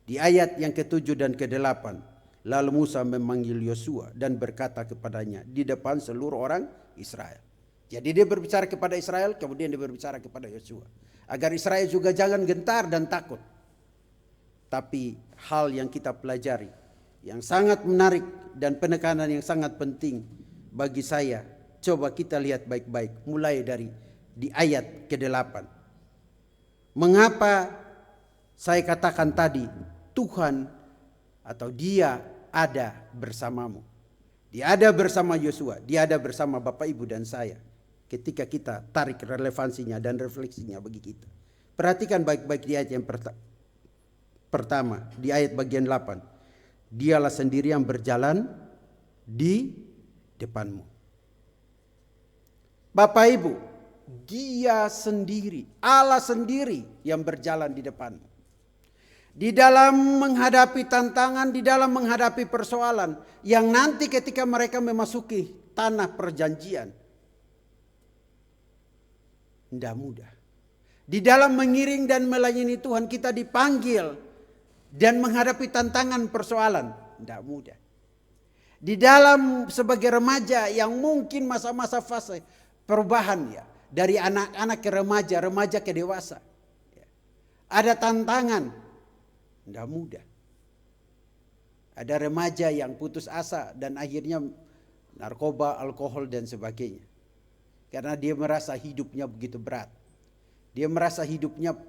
di ayat yang ke-7 dan ke-8. Lalu Musa memanggil Yosua dan berkata kepadanya di depan seluruh orang Israel. Jadi dia berbicara kepada Israel, kemudian dia berbicara kepada Yosua, agar Israel juga jangan gentar dan takut. Tapi hal yang kita pelajari, yang sangat menarik dan penekanan yang sangat penting bagi saya, coba kita lihat baik-baik mulai dari di ayat ke-8. Mengapa saya katakan tadi Tuhan atau Dia ada bersamamu. Dia ada bersama Yosua, Dia ada bersama Bapak Ibu dan saya. Ketika kita tarik relevansinya dan refleksinya bagi kita. Perhatikan baik-baik di ayat yang pertama, di ayat bagian 8. Dialah sendiri yang berjalan di depanmu. Bapak Ibu, Dia sendiri, Allah sendiri yang berjalan di depanmu. Di dalam menghadapi tantangan, di dalam menghadapi persoalan yang nanti ketika mereka memasuki tanah perjanjian, tidak mudah. Di dalam mengiring dan melayani Tuhan kita dipanggil dan menghadapi tantangan persoalan, tidak mudah. Di dalam sebagai remaja yang mungkin masa-masa fase perubahan ya, dari anak-anak ke remaja, remaja ke dewasa, ada tantangan. Tidak mudah. Ada remaja yang putus asa dan akhirnya narkoba, alkohol dan sebagainya. Karena dia merasa hidupnya begitu berat. Dia merasa hidupnya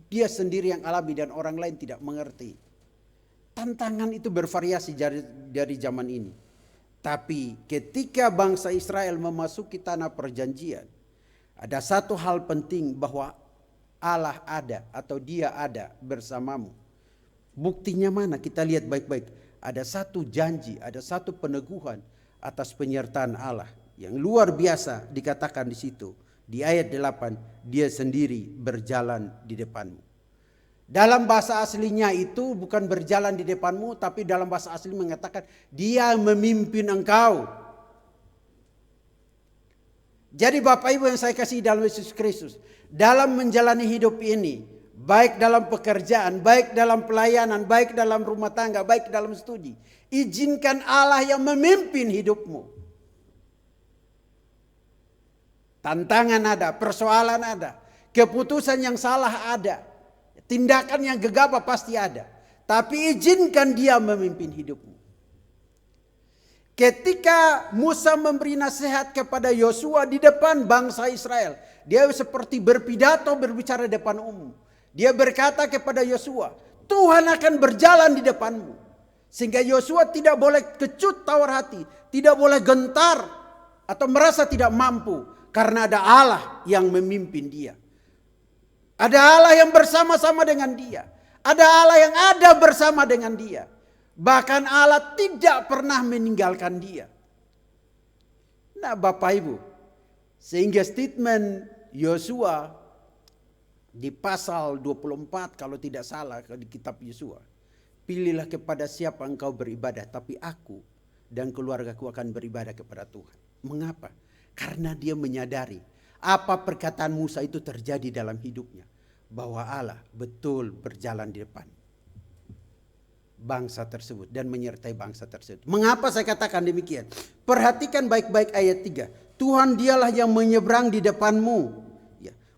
dia sendiri yang alami dan orang lain tidak mengerti. Tantangan itu bervariasi dari zaman ini. Tapi ketika bangsa Israel memasuki tanah perjanjian, ada satu hal penting bahwa Allah ada atau Dia ada bersamamu. Buktinya mana? Kita lihat baik-baik. Ada satu janji, ada satu peneguhan atas penyertaan Allah yang luar biasa dikatakan di situ. Di ayat 8, Dia sendiri berjalan di depanmu. Dalam bahasa aslinya itu bukan berjalan di depanmu, tapi dalam bahasa asli mengatakan Dia memimpin engkau. Jadi Bapak Ibu yang saya kasih dalam Yesus Kristus, dalam menjalani hidup ini, baik dalam pekerjaan, baik dalam pelayanan, baik dalam rumah tangga, baik dalam studi, izinkan Allah yang memimpin hidupmu. Tantangan ada, persoalan ada, keputusan yang salah ada, tindakan yang gegabah pasti ada. Tapi izinkan Dia memimpin hidupmu. Ketika Musa memberi nasihat kepada Yosua di depan bangsa Israel, dia seperti berpidato berbicara di depan umum. Dia berkata kepada Yosua, Tuhan akan berjalan di depanmu. Sehingga Yosua tidak boleh kecut tawar hati, tidak boleh gentar atau merasa tidak mampu. Karena ada Allah yang memimpin dia. Ada Allah yang bersama-sama dengan dia. Ada Allah yang ada bersama dengan dia. Bahkan Allah tidak pernah meninggalkan dia. Nah Bapak Ibu, sehingga statement Yosua di pasal 24 kalau tidak salah di kitab Yosua, pilihlah kepada siapa engkau beribadah, tapi aku dan keluargaku akan beribadah kepada Tuhan. Mengapa? Karena dia menyadari apa perkataan Musa itu terjadi dalam hidupnya, bahwa Allah betul berjalan di depan bangsa tersebut dan menyertai bangsa tersebut. Mengapa saya katakan demikian? Perhatikan baik-baik ayat 3. Tuhan Dialah yang menyeberang di depanmu.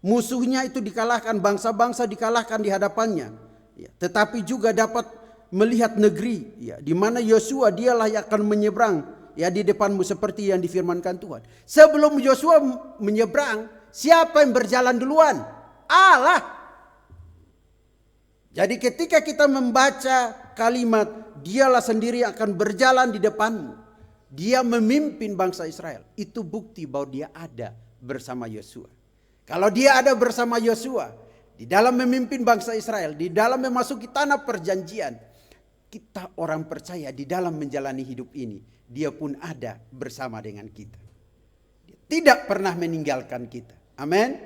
Musuhnya itu dikalahkan, bangsa-bangsa dikalahkan di hadapannya. Ya, tetapi juga dapat melihat negeri ya, di mana Yosua Dialah yang akan menyeberang ya di depanmu seperti yang difirmankan Tuhan. Sebelum Yosua menyeberang, siapa yang berjalan duluan? Allah. Jadi ketika kita membaca kalimat Dialah sendiri yang akan berjalan di depanmu, Dia memimpin bangsa Israel, itu bukti bahwa Dia ada bersama Yosua. Kalau Dia ada bersama Yosua di dalam memimpin bangsa Israel, di dalam memasuki tanah perjanjian, kita orang percaya di dalam menjalani hidup ini, Dia pun ada bersama dengan kita. Dia tidak pernah meninggalkan kita. Amin.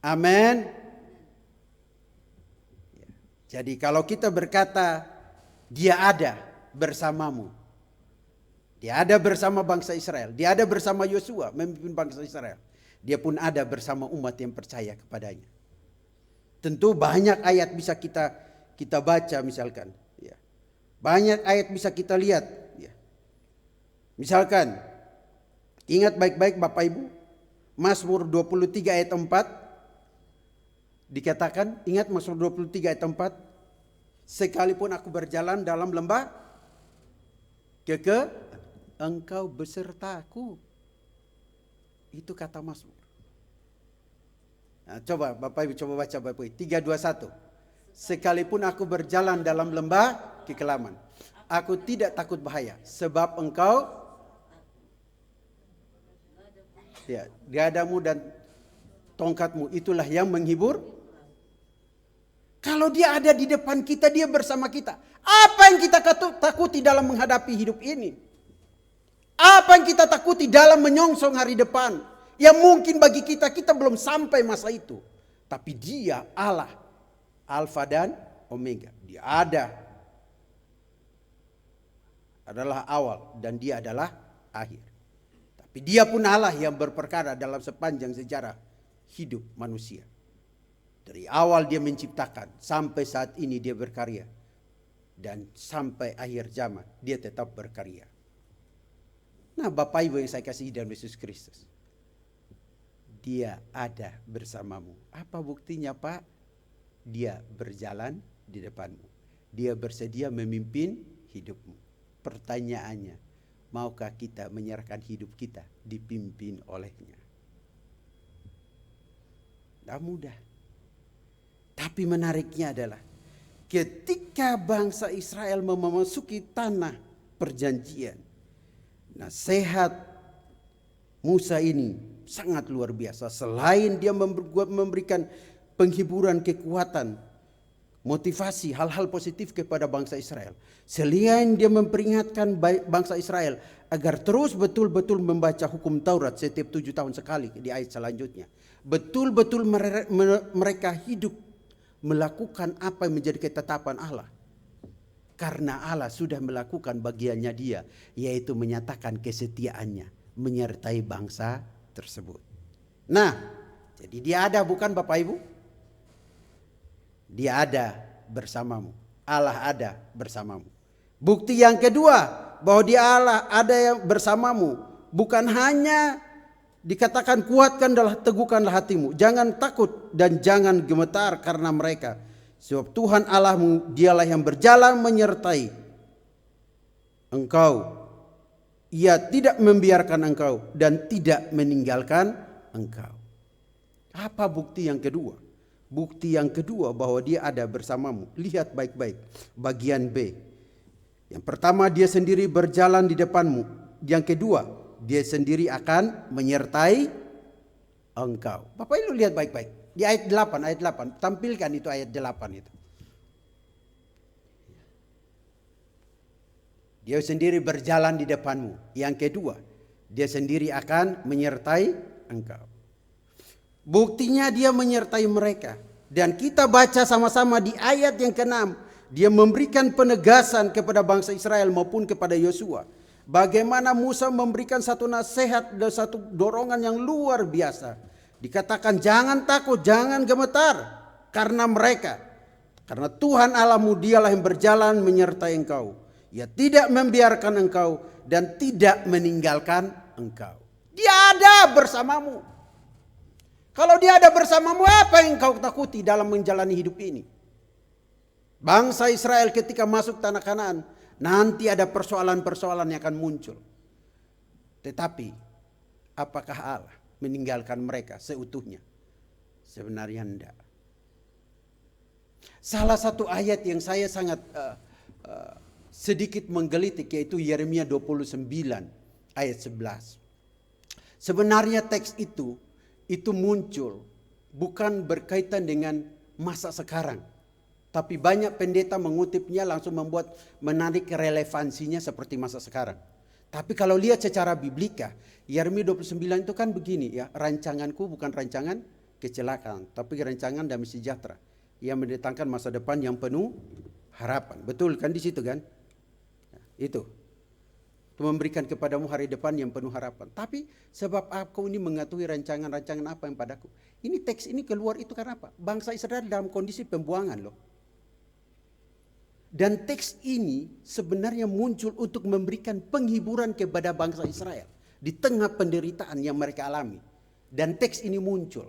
Amin. Jadi kalau kita berkata Dia ada bersamamu. Dia ada bersama bangsa Israel. Dia ada bersama Yosua memimpin bangsa Israel. Dia pun ada bersama umat yang percaya kepadanya. Tentu banyak ayat bisa kita baca misalkan. Ya. Banyak ayat bisa kita lihat. Ya. Misalkan, ingat baik-baik Bapak Ibu, Mazmur 23 ayat 4 dikatakan, ingat Mazmur 23 ayat 4, sekalipun aku berjalan dalam lembah keke, Engkau besertaku. Itu kata Mazmur. Nah, coba Bapak Ibu coba baca Bapak Ibu. 3, 2, 1. Sekalipun aku berjalan dalam lembah kekelaman, aku tidak takut bahaya, sebab Engkau, ya, gadamu dan tongkatmu itulah yang menghibur. Kalau dia ada di depan kita, dia bersama kita. Apa yang kita takuti dalam menghadapi hidup ini? Apa yang kita takuti dalam menyongsong hari depan? Yang mungkin bagi kita belum sampai masa itu. Tapi dia Allah, Alfa dan Omega. Dia adalah awal dan dia adalah akhir. Tapi dia pun Allah yang berperkara dalam sepanjang sejarah hidup manusia. Dari awal dia menciptakan sampai saat ini dia berkarya. Dan sampai akhir zaman dia tetap berkarya. Nah, Bapak Ibu yang saya kasihi dalam Yesus Kristus, dia ada bersamamu. Apa buktinya, Pak? Dia berjalan di depanmu. Dia bersedia memimpin hidupmu. Pertanyaannya, maukah kita menyerahkan hidup kita dipimpin olehnya? Tidak mudah. Tapi menariknya adalah ketika bangsa Israel memasuki tanah perjanjian, nasihat Musa ini sangat luar biasa. Selain dia memberikan penghiburan, kekuatan, motivasi, hal-hal positif kepada bangsa Israel. Selain dia memperingatkan bangsa Israel agar terus betul-betul membaca hukum Taurat setiap 7 tahun sekali di ayat selanjutnya. Betul-betul mereka hidup melakukan apa yang menjadi ketetapan Allah. Karena Allah sudah melakukan bagiannya dia, yaitu menyatakan kesetiaannya menyertai bangsa tersebut. Nah, jadi dia ada, bukan Bapak Ibu? Dia ada bersamamu. Allah ada bersamamu. Bukti yang kedua bahwa dia Allah ada yang bersamamu, bukan hanya dikatakan kuatkanlah, teguhkanlah hatimu, jangan takut dan jangan gemetar karena mereka. Sebab Tuhan Allahmu dialah yang berjalan menyertai engkau. Ia tidak membiarkan engkau dan tidak meninggalkan engkau. Apa bukti yang kedua? Bukti yang kedua bahwa dia ada bersamamu. Lihat baik-baik bagian B. Yang pertama, dia sendiri berjalan di depanmu. Yang kedua, dia sendiri akan menyertai engkau. Bapak Ibu lihat baik-baik. Di ayat 8, tampilkan itu ayat 8 itu. Dia sendiri berjalan di depanmu. Yang kedua, dia sendiri akan menyertai engkau. Buktinya dia menyertai mereka. Dan kita baca sama-sama di ayat yang ke-6. Dia memberikan penegasan kepada bangsa Israel maupun kepada Yosua. Bagaimana Musa memberikan satu nasihat dan satu dorongan yang luar biasa. Dikatakan jangan takut, jangan gemetar karena mereka. Karena Tuhan Allahmu dialah yang berjalan menyertai engkau. Ia tidak membiarkan engkau dan tidak meninggalkan engkau. Dia ada bersamamu. Kalau dia ada bersamamu, apa yang engkau takuti dalam menjalani hidup ini? Bangsa Israel ketika masuk tanah Kanaan, nanti ada persoalan-persoalan yang akan muncul. Tetapi apakah Allah meninggalkan mereka seutuhnya? Sebenarnya tidak. Salah satu ayat yang saya sangat sedikit menggelitik yaitu Yeremia 29 ayat 11. Sebenarnya teks itu muncul bukan berkaitan dengan masa sekarang. Tapi banyak pendeta mengutipnya langsung menarik relevansinya seperti masa sekarang. Tapi kalau lihat secara biblika, Yeremia 29 itu kan begini ya, rancanganku bukan rancangan kecelakaan, tapi rancangan damai sejahtera yang mendatangkan masa depan yang penuh harapan. Betul kan di situ kan? Itu. Memberikan kepadamu hari depan yang penuh harapan. Tapi sebab aku ini mengetahui rancangan-rancangan apa yang padaku. Ini teks ini keluar itu karena apa? Bangsa Israel dalam kondisi pembuangan loh. Dan teks ini sebenarnya muncul untuk memberikan penghiburan kepada bangsa Israel. Di tengah penderitaan yang mereka alami. Dan teks ini muncul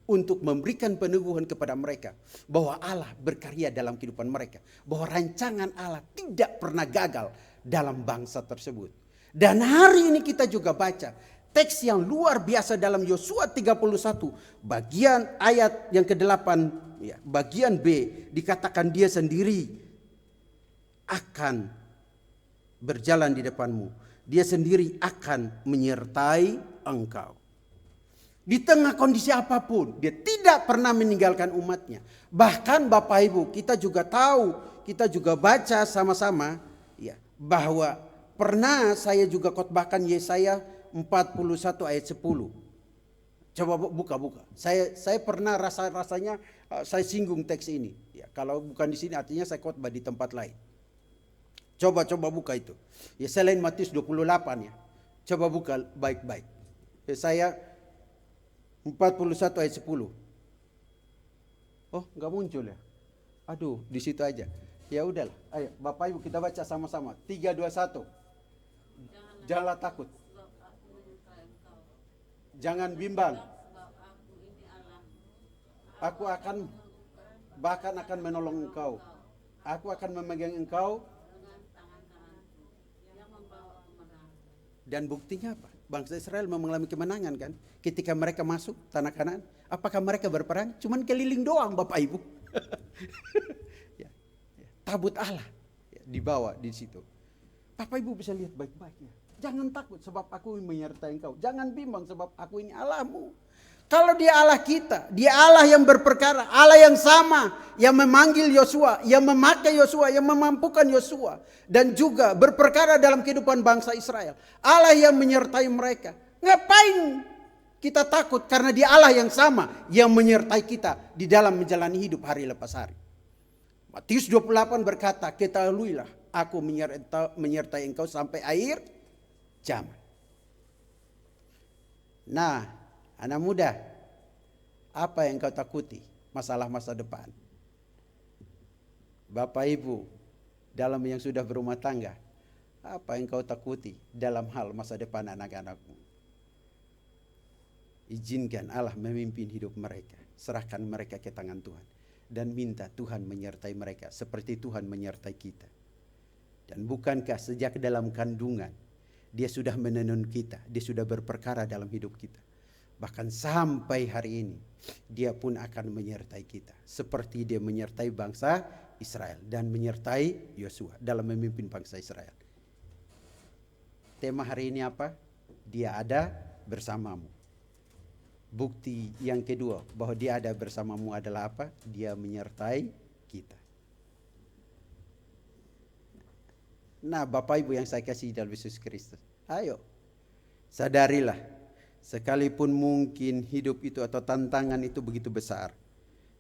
untuk memberikan peneguhan kepada mereka. Bahwa Allah berkarya dalam kehidupan mereka. Bahwa rancangan Allah tidak pernah gagal dalam bangsa tersebut. Dan hari ini kita juga baca teks yang luar biasa dalam Yosua 31 bagian ayat yang ke-8 ya, bagian B dikatakan dia sendiri akan berjalan di depanmu. Dia sendiri akan menyertai engkau. Di tengah kondisi apapun, dia tidak pernah meninggalkan umatnya. Bahkan Bapak Ibu, kita juga tahu, kita juga baca sama-sama ya, bahwa pernah saya juga khotbahkan Yesaya 41 ayat 10. Coba buka. Saya pernah rasanya saya singgung teks ini. Ya, kalau bukan di sini artinya saya khotbah di tempat lain. Coba buka itu. Ya, selain Matius 28 ya. Coba buka baik-baik. Yesaya 41 ayat 10. Oh, enggak muncul ya. Aduh, di situ aja. Ya udahlah, ayo Bapak Ibu kita baca sama-sama. 3, 2, 1. Janganlah takut. Jangan bimbang. Aku akan menolong engkau. Aku akan memegang engkau. Dan buktinya apa? Bangsa Israel mengalami kemenangan kan? Ketika mereka masuk tanah Kanaan. Apakah mereka berperang? Cuman keliling doang Bapak Ibu. Tabut Allah ya, dibawa di situ. Bapak Ibu bisa lihat baik-baiknya. Jangan takut sebab aku menyertai engkau. Jangan bimbang sebab aku ini Allahmu. Kalau dia Allah kita, dia Allah yang berperkara, Allah yang sama, yang memanggil Yosua, yang memakai Yosua, yang memampukan Yosua, dan juga berperkara dalam kehidupan bangsa Israel. Allah yang menyertai mereka. Ngapain kita takut? Karena dia Allah yang sama, yang menyertai kita di dalam menjalani hidup hari lepas hari. Matius 28 berkata, ketahuilah aku menyertai engkau sampai akhir zaman. Nah, anak muda, apa yang kau takuti masalah masa depan? Bapak Ibu, dalam yang sudah berumah tangga, apa yang kau takuti dalam hal masa depan anak-anakmu? Izinkan Allah memimpin hidup mereka, serahkan mereka ke tangan Tuhan. Dan minta Tuhan menyertai mereka seperti Tuhan menyertai kita. Dan bukankah sejak dalam kandungan dia sudah menenun kita, dia sudah berperkara dalam hidup kita. Bahkan sampai hari ini dia pun akan menyertai kita. Seperti dia menyertai bangsa Israel dan menyertai Yosua dalam memimpin bangsa Israel. Tema hari ini apa? Dia ada bersamamu. Bukti yang kedua bahwa dia ada bersamamu adalah apa? Dia menyertai kita. Nah, Bapak Ibu yang saya kasih dalam Yesus Kristus, ayo sadarilah, sekalipun mungkin hidup itu atau tantangan itu begitu besar,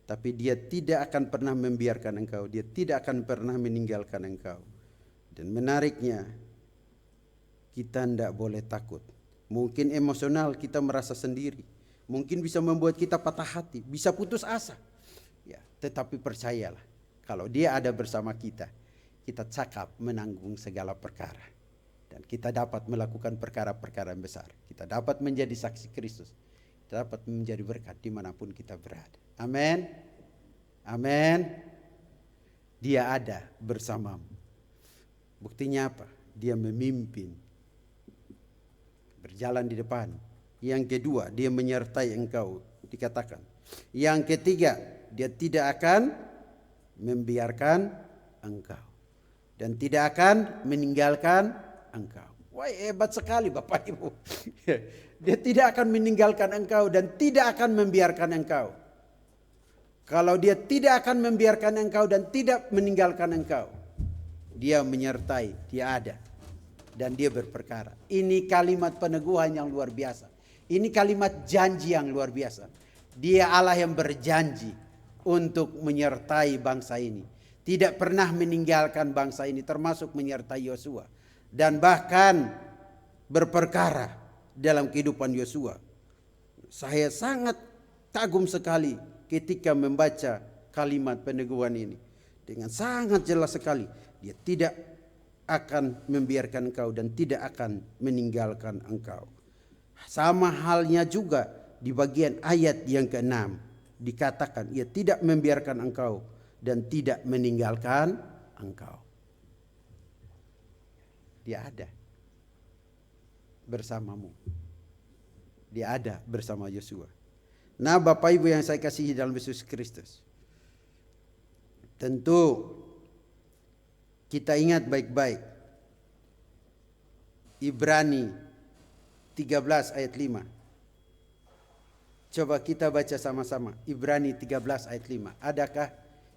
tapi dia tidak akan pernah membiarkan engkau, dia tidak akan pernah meninggalkan engkau. Dan menariknya, kita tidak boleh takut. Mungkin emosional kita merasa sendiri. Mungkin bisa membuat kita patah hati, bisa putus asa. Ya, tetapi percayalah, kalau dia ada bersama kita, kita cakap menanggung segala perkara. Dan kita dapat melakukan perkara-perkara yang besar. Kita dapat menjadi saksi Kristus. Kita dapat menjadi berkat dimanapun kita berada. Amin. Amin. Dia ada bersamamu. Buktinya apa? Dia memimpin. Berjalan di depan. Yang kedua, dia menyertai engkau, dikatakan. Yang ketiga, dia tidak akan membiarkan engkau. Dan tidak akan meninggalkan engkau. Wah, hebat sekali Bapak Ibu. Dia tidak akan meninggalkan engkau dan tidak akan membiarkan engkau. Kalau dia tidak akan membiarkan engkau dan tidak meninggalkan engkau, dia menyertai, dia ada. Dan dia berperkara. Ini kalimat peneguhan yang luar biasa. Ini kalimat janji yang luar biasa. Dia Allah yang berjanji untuk menyertai bangsa ini. tidak pernah meninggalkan bangsa ini, termasuk menyertai Yosua, dan bahkan berperkara dalam kehidupan Yosua. Saya sangat kagum sekali ketika membaca kalimat peneguhan ini. Dengan sangat jelas sekali, dia tidak akan membiarkan engkau dan tidak akan meninggalkan engkau. Sama halnya juga di bagian ayat yang ke-6 dikatakan, ia tidak membiarkan engkau dan tidak meninggalkan engkau. Dia ada bersamamu. Dia ada bersama Yosua. Nah, Bapak Ibu yang saya kasihi dalam Yesus Kristus, tentu kita ingat baik-baik Ibrani 13 ayat 5. Coba kita baca sama-sama Ibrani 13 ayat 5. Adakah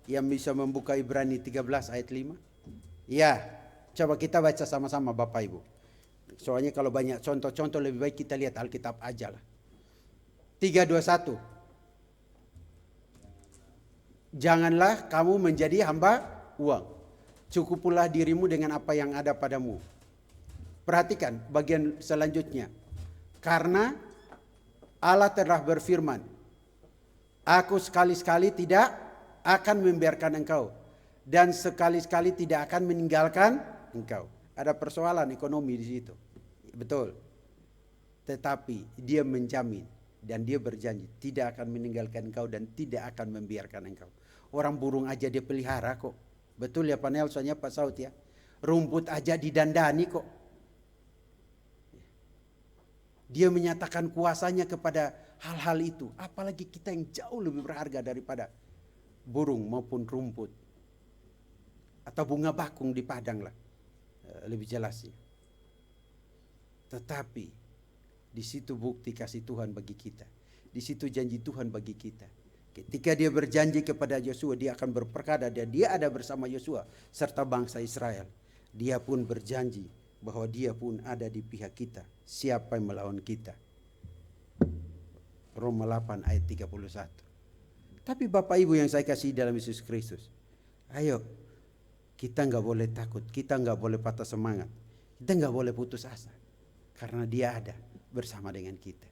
yang bisa membuka Ibrani 13 ayat 5? Ya, coba kita baca sama-sama Bapak Ibu. Soalnya kalau banyak contoh-contoh lebih baik kita lihat Alkitab aja lah. 3, 2, 1. Janganlah kamu menjadi hamba uang. Cukupilah dirimu dengan apa yang ada padamu. Perhatikan bagian selanjutnya. Karena Allah telah berfirman, aku sekali-sekali tidak akan membiarkan engkau, dan sekali-sekali tidak akan meninggalkan engkau. Ada persoalan ekonomi di situ. Betul. Tetapi dia menjamin dan dia berjanji tidak akan meninggalkan engkau dan tidak akan membiarkan engkau. Orang burung aja dia pelihara kok. Betul ya Pak Nelsonnya Pak Saud ya. Rumput aja didandani kok. Dia menyatakan kuasanya kepada hal-hal itu. Apalagi kita yang jauh lebih berharga daripada burung maupun rumput. Atau bunga bakung di Padang lah. Lebih jelasnya. Tetapi di situ bukti kasih Tuhan bagi kita. Di situ janji Tuhan bagi kita. Ketika dia berjanji kepada Yosua, dia akan berperkara dan dia ada bersama Yosua serta bangsa Israel. Dia pun berjanji bahwa dia pun ada di pihak kita. Siapa yang melawan kita? Roma 8 ayat 31. Tapi Bapak Ibu yang saya kasih dalam Yesus Kristus, ayo kita nggak boleh takut, kita nggak boleh patah semangat, kita nggak boleh putus asa, karena dia ada bersama dengan kita.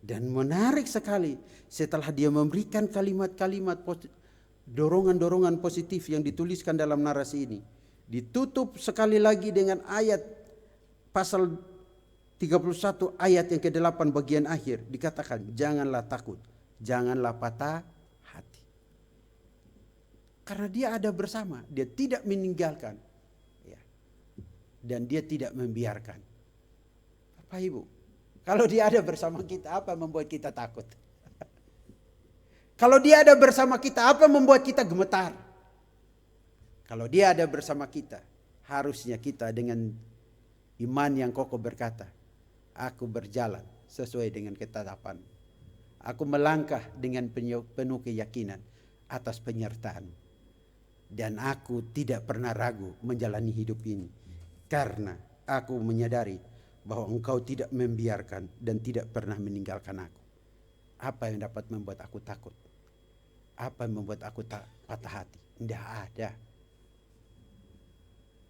Dan menarik sekali, setelah dia memberikan kalimat-kalimat dorongan-dorongan positif yang dituliskan dalam narasi ini, ditutup sekali lagi dengan ayat pasal 31 ayat yang ke-8 bagian akhir, dikatakan janganlah takut, janganlah patah hati. Karena dia ada bersama, dia tidak meninggalkan, ya. Dan dia tidak membiarkan. Bapak Ibu, kalau dia ada bersama kita, apa yang membuat kita takut? Kalau dia ada bersama kita, apa yang membuat kita gemetar? Kalau dia ada bersama kita, harusnya kita dengan iman yang kokoh berkata, aku berjalan sesuai dengan ketetapan. Aku melangkah dengan penuh keyakinan atas penyertaan. Dan aku tidak pernah ragu menjalani hidup ini. Karena aku menyadari bahwa engkau tidak membiarkan dan tidak pernah meninggalkan aku. Apa yang dapat membuat aku takut? Apa yang membuat aku patah hati? Tidak ada.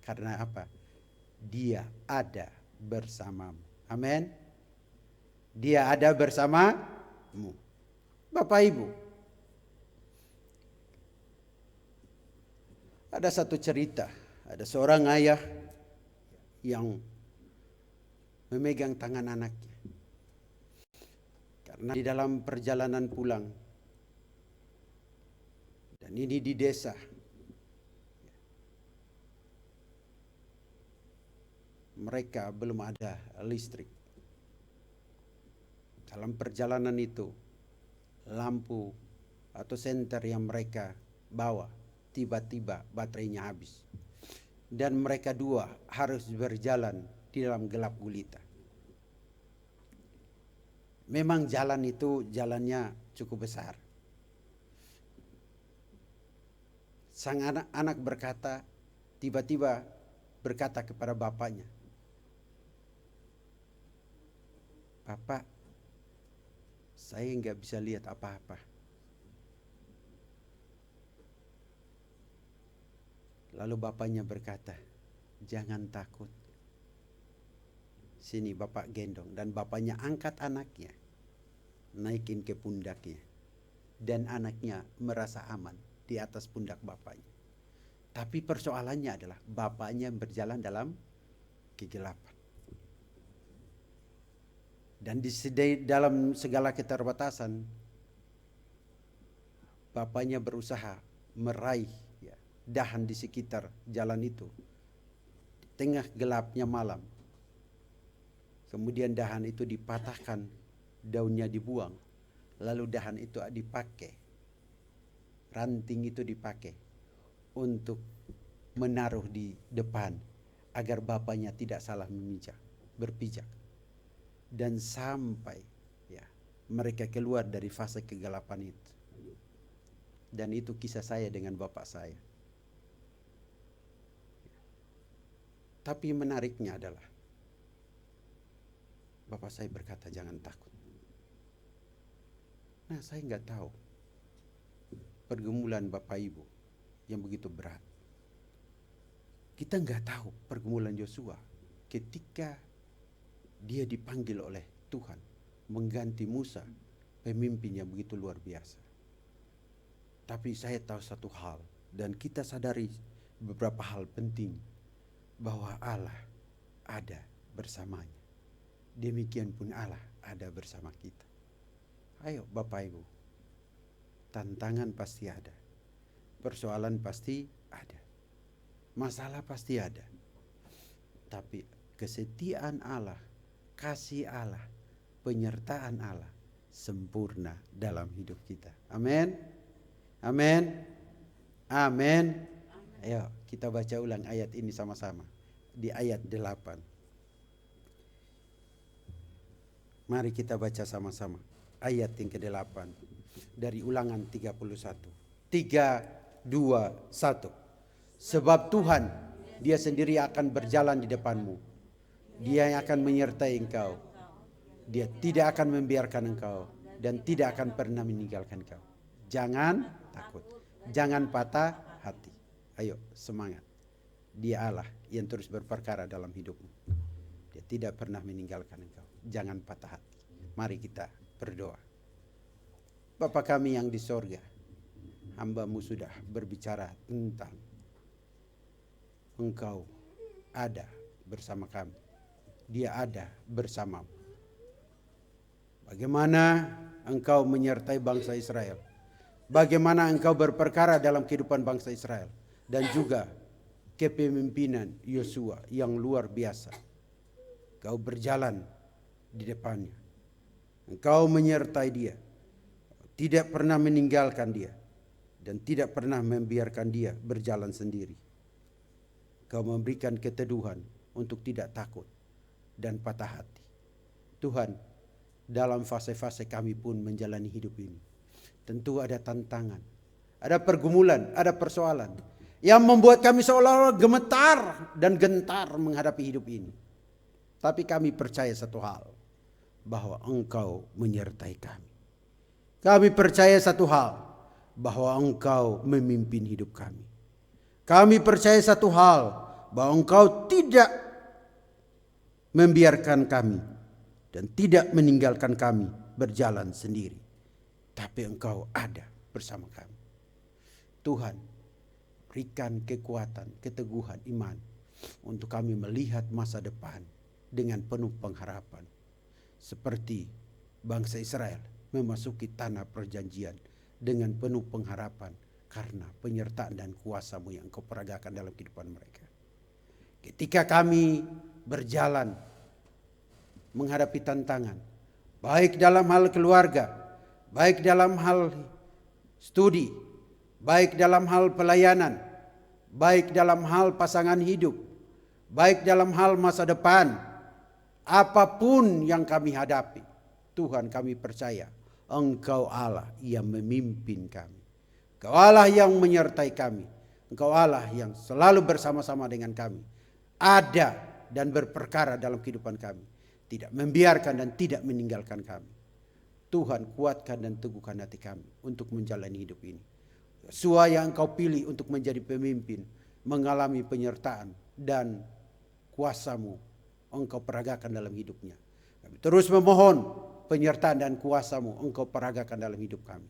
Karena apa? Dia ada bersamamu. Amin. Dia ada bersamamu. Bapak Ibu, ada satu cerita. Ada seorang ayah yang memegang tangan anaknya. Karena di dalam perjalanan pulang, dan ini di desa, mereka belum ada listrik. Dalam perjalanan itu, lampu atau senter yang mereka bawa tiba-tiba baterainya habis. Dan mereka dua harus berjalan di dalam gelap gulita. Memang jalan itu jalannya cukup besar. Sang anak berkata, tiba-tiba berkata kepada bapaknya, Bapak, saya nggak bisa lihat apa-apa. Lalu bapaknya berkata, jangan takut. Sini bapak gendong. Dan bapaknya angkat anaknya, naikin ke pundaknya. Dan anaknya merasa aman di atas pundak bapaknya. Tapi persoalannya adalah bapaknya berjalan dalam kegelapan. Dan dalam segala keterbatasan, bapaknya berusaha meraih dahan di sekitar jalan itu. Tengah gelapnya malam. Kemudian dahan itu dipatahkan, daunnya dibuang. Lalu dahan itu dipakai. Ranting itu dipakai untuk menaruh di depan agar bapaknya tidak salah berpijak. Dan sampai mereka keluar dari fase kegelapan itu. Dan itu kisah saya dengan bapak saya. Tapi menariknya adalah bapak saya berkata jangan takut. Nah, saya nggak tahu pergumulan bapak ibu yang begitu berat. Kita nggak tahu pergumulan Yosua ketika dia dipanggil oleh Tuhan mengganti Musa, pemimpin yang begitu luar biasa. Tapi saya tahu satu hal, dan kita sadari beberapa hal penting, bahwa Allah ada bersamanya. Demikian pun Allah ada bersama kita. Ayo Bapak Ibu, tantangan pasti ada, persoalan pasti ada, masalah pasti ada. Tapi kesetiaan Allah, kasih Allah, penyertaan Allah sempurna dalam hidup kita. Amin. Amin. Amin. Ayo kita baca ulang ayat ini sama-sama. Di ayat 8. Mari kita baca sama-sama. Ayat yang ke-8. Dari Ulangan 31. 3, 2, 1. Sebab Tuhan, Dia sendiri akan berjalan di depanmu. Dia yang akan menyertai engkau. Dia tidak akan membiarkan engkau. Dan tidak akan pernah meninggalkan engkau. Jangan takut. Jangan patah hati. Ayo semangat. Dia Allah yang terus berperkara dalam hidupmu. Dia tidak pernah meninggalkan engkau. Jangan patah hati. Mari kita berdoa. Bapa kami yang di sorga, hamba-Mu sudah berbicara tentang Engkau ada bersama kami. Dia ada bersamamu. Bagaimana Engkau menyertai bangsa Israel. Bagaimana Engkau berperkara dalam kehidupan bangsa Israel. Dan juga kepemimpinan Yosua yang luar biasa. Engkau berjalan di depannya. Engkau menyertai dia. Tidak pernah meninggalkan dia. Dan tidak pernah membiarkan dia berjalan sendiri. Engkau memberikan keteduhan untuk tidak takut dan patah hati. Tuhan, dalam fase-fase kami pun menjalani hidup ini. Tentu ada tantangan, ada pergumulan, ada persoalan yang membuat kami seolah-olah gemetar dan gentar menghadapi hidup ini. Tapi kami percaya satu hal, bahwa Engkau menyertai kami. Kami percaya satu hal, bahwa Engkau memimpin hidup kami. Kami percaya satu hal, bahwa Engkau tidak membiarkan kami dan tidak meninggalkan kami berjalan sendiri. Tapi Engkau ada bersama kami. Tuhan, berikan kekuatan, keteguhan iman untuk kami melihat masa depan dengan penuh pengharapan. Seperti bangsa Israel memasuki tanah perjanjian dengan penuh pengharapan karena penyertaan dan kuasa-Mu yang Engkau peragakan dalam kehidupan mereka. Ketika kami berjalan menghadapi tantangan, baik dalam hal keluarga, baik dalam hal studi, baik dalam hal pelayanan, baik dalam hal pasangan hidup, baik dalam hal masa depan, apapun yang kami hadapi, Tuhan kami percaya Engkau Allah yang memimpin kami. Engkau Allah yang menyertai kami. Engkau Allah yang selalu bersama-sama dengan kami. Ada dan berperkara dalam kehidupan kami. Tidak membiarkan dan tidak meninggalkan kami. Tuhan kuatkan dan teguhkan hati kami untuk menjalani hidup ini. Yosua yang Engkau pilih untuk menjadi pemimpin, mengalami penyertaan dan kuasa-Mu Engkau peragakan dalam hidupnya. Kami terus memohon penyertaan dan kuasa-Mu Engkau peragakan dalam hidup kami.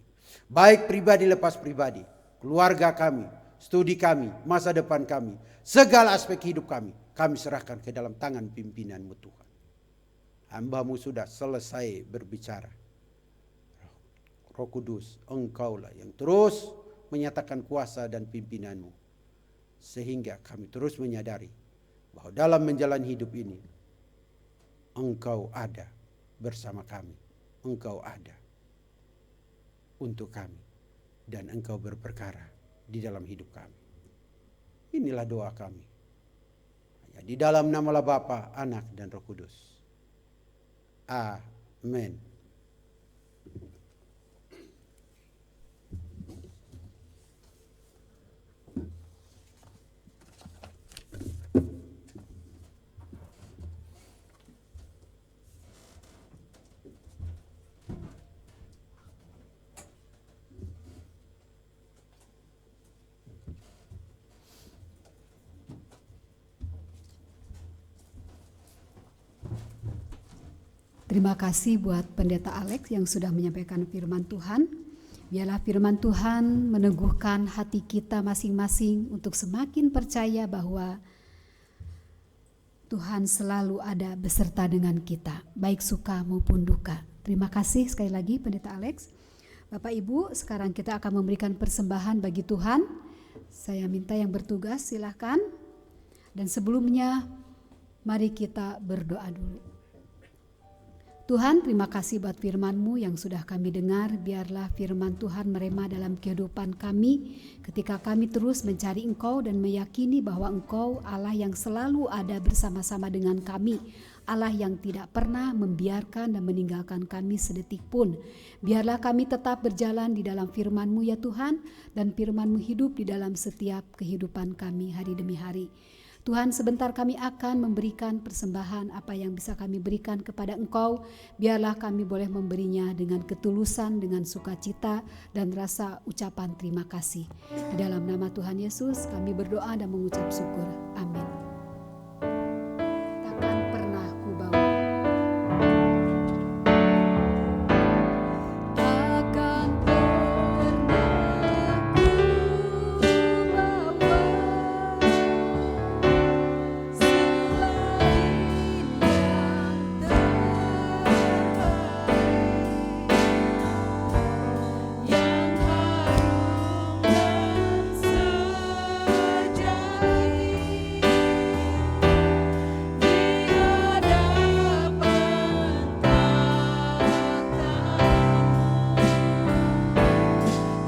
Baik pribadi lepas pribadi, keluarga kami, studi kami, masa depan kami, segala aspek hidup kami serahkan ke dalam tangan pimpinan-Mu Tuhan. Hamba-Mu sudah selesai berbicara. Roh Kudus, Engkaulah yang terus menyatakan kuasa dan pimpinan-Mu. Sehingga kami terus menyadari bahwa dalam menjalani hidup ini, Engkau ada bersama kami. Engkau ada untuk kami. Dan Engkau berperkara di dalam hidup kami. Inilah doa kami. Hanya di dalam namalah Bapa, Anak, dan Roh Kudus. Amin. Terima kasih buat Pendeta Alex yang sudah menyampaikan firman Tuhan. Biarlah firman Tuhan meneguhkan hati kita masing-masing untuk semakin percaya bahwa Tuhan selalu ada beserta dengan kita, baik suka maupun duka. Terima kasih sekali lagi Pendeta Alex. Bapak Ibu, sekarang kita akan memberikan persembahan bagi Tuhan. Saya minta yang bertugas silahkan. Dan sebelumnya mari kita berdoa dulu. Tuhan, terima kasih buat firman-Mu yang sudah kami dengar. Biarlah firman Tuhan merema dalam kehidupan kami ketika kami terus mencari Engkau dan meyakini bahwa Engkau Allah yang selalu ada bersama-sama dengan kami. Allah yang tidak pernah membiarkan dan meninggalkan kami sedetik pun. Biarlah kami tetap berjalan di dalam firman-Mu ya Tuhan, dan firman-Mu hidup di dalam setiap kehidupan kami hari demi hari. Tuhan, sebentar kami akan memberikan persembahan apa yang bisa kami berikan kepada Engkau. Biarlah kami boleh memberinya dengan ketulusan, dengan sukacita dan rasa ucapan terima kasih. Di dalam nama Tuhan Yesus kami berdoa dan mengucap syukur. Amin. Takkan pernah ku bawa. Takkan pernah ku bawa selain yang terbaik, yang harum dan sejati di hadapan tatamu.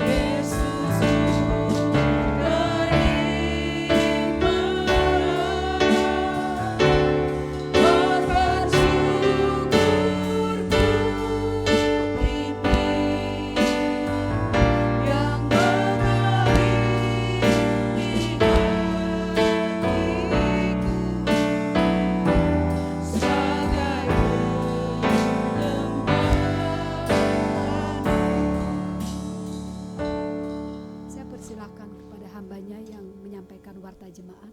Yesus Saya persilahkan kepada hambanya yang menyampaikan warta jemaat.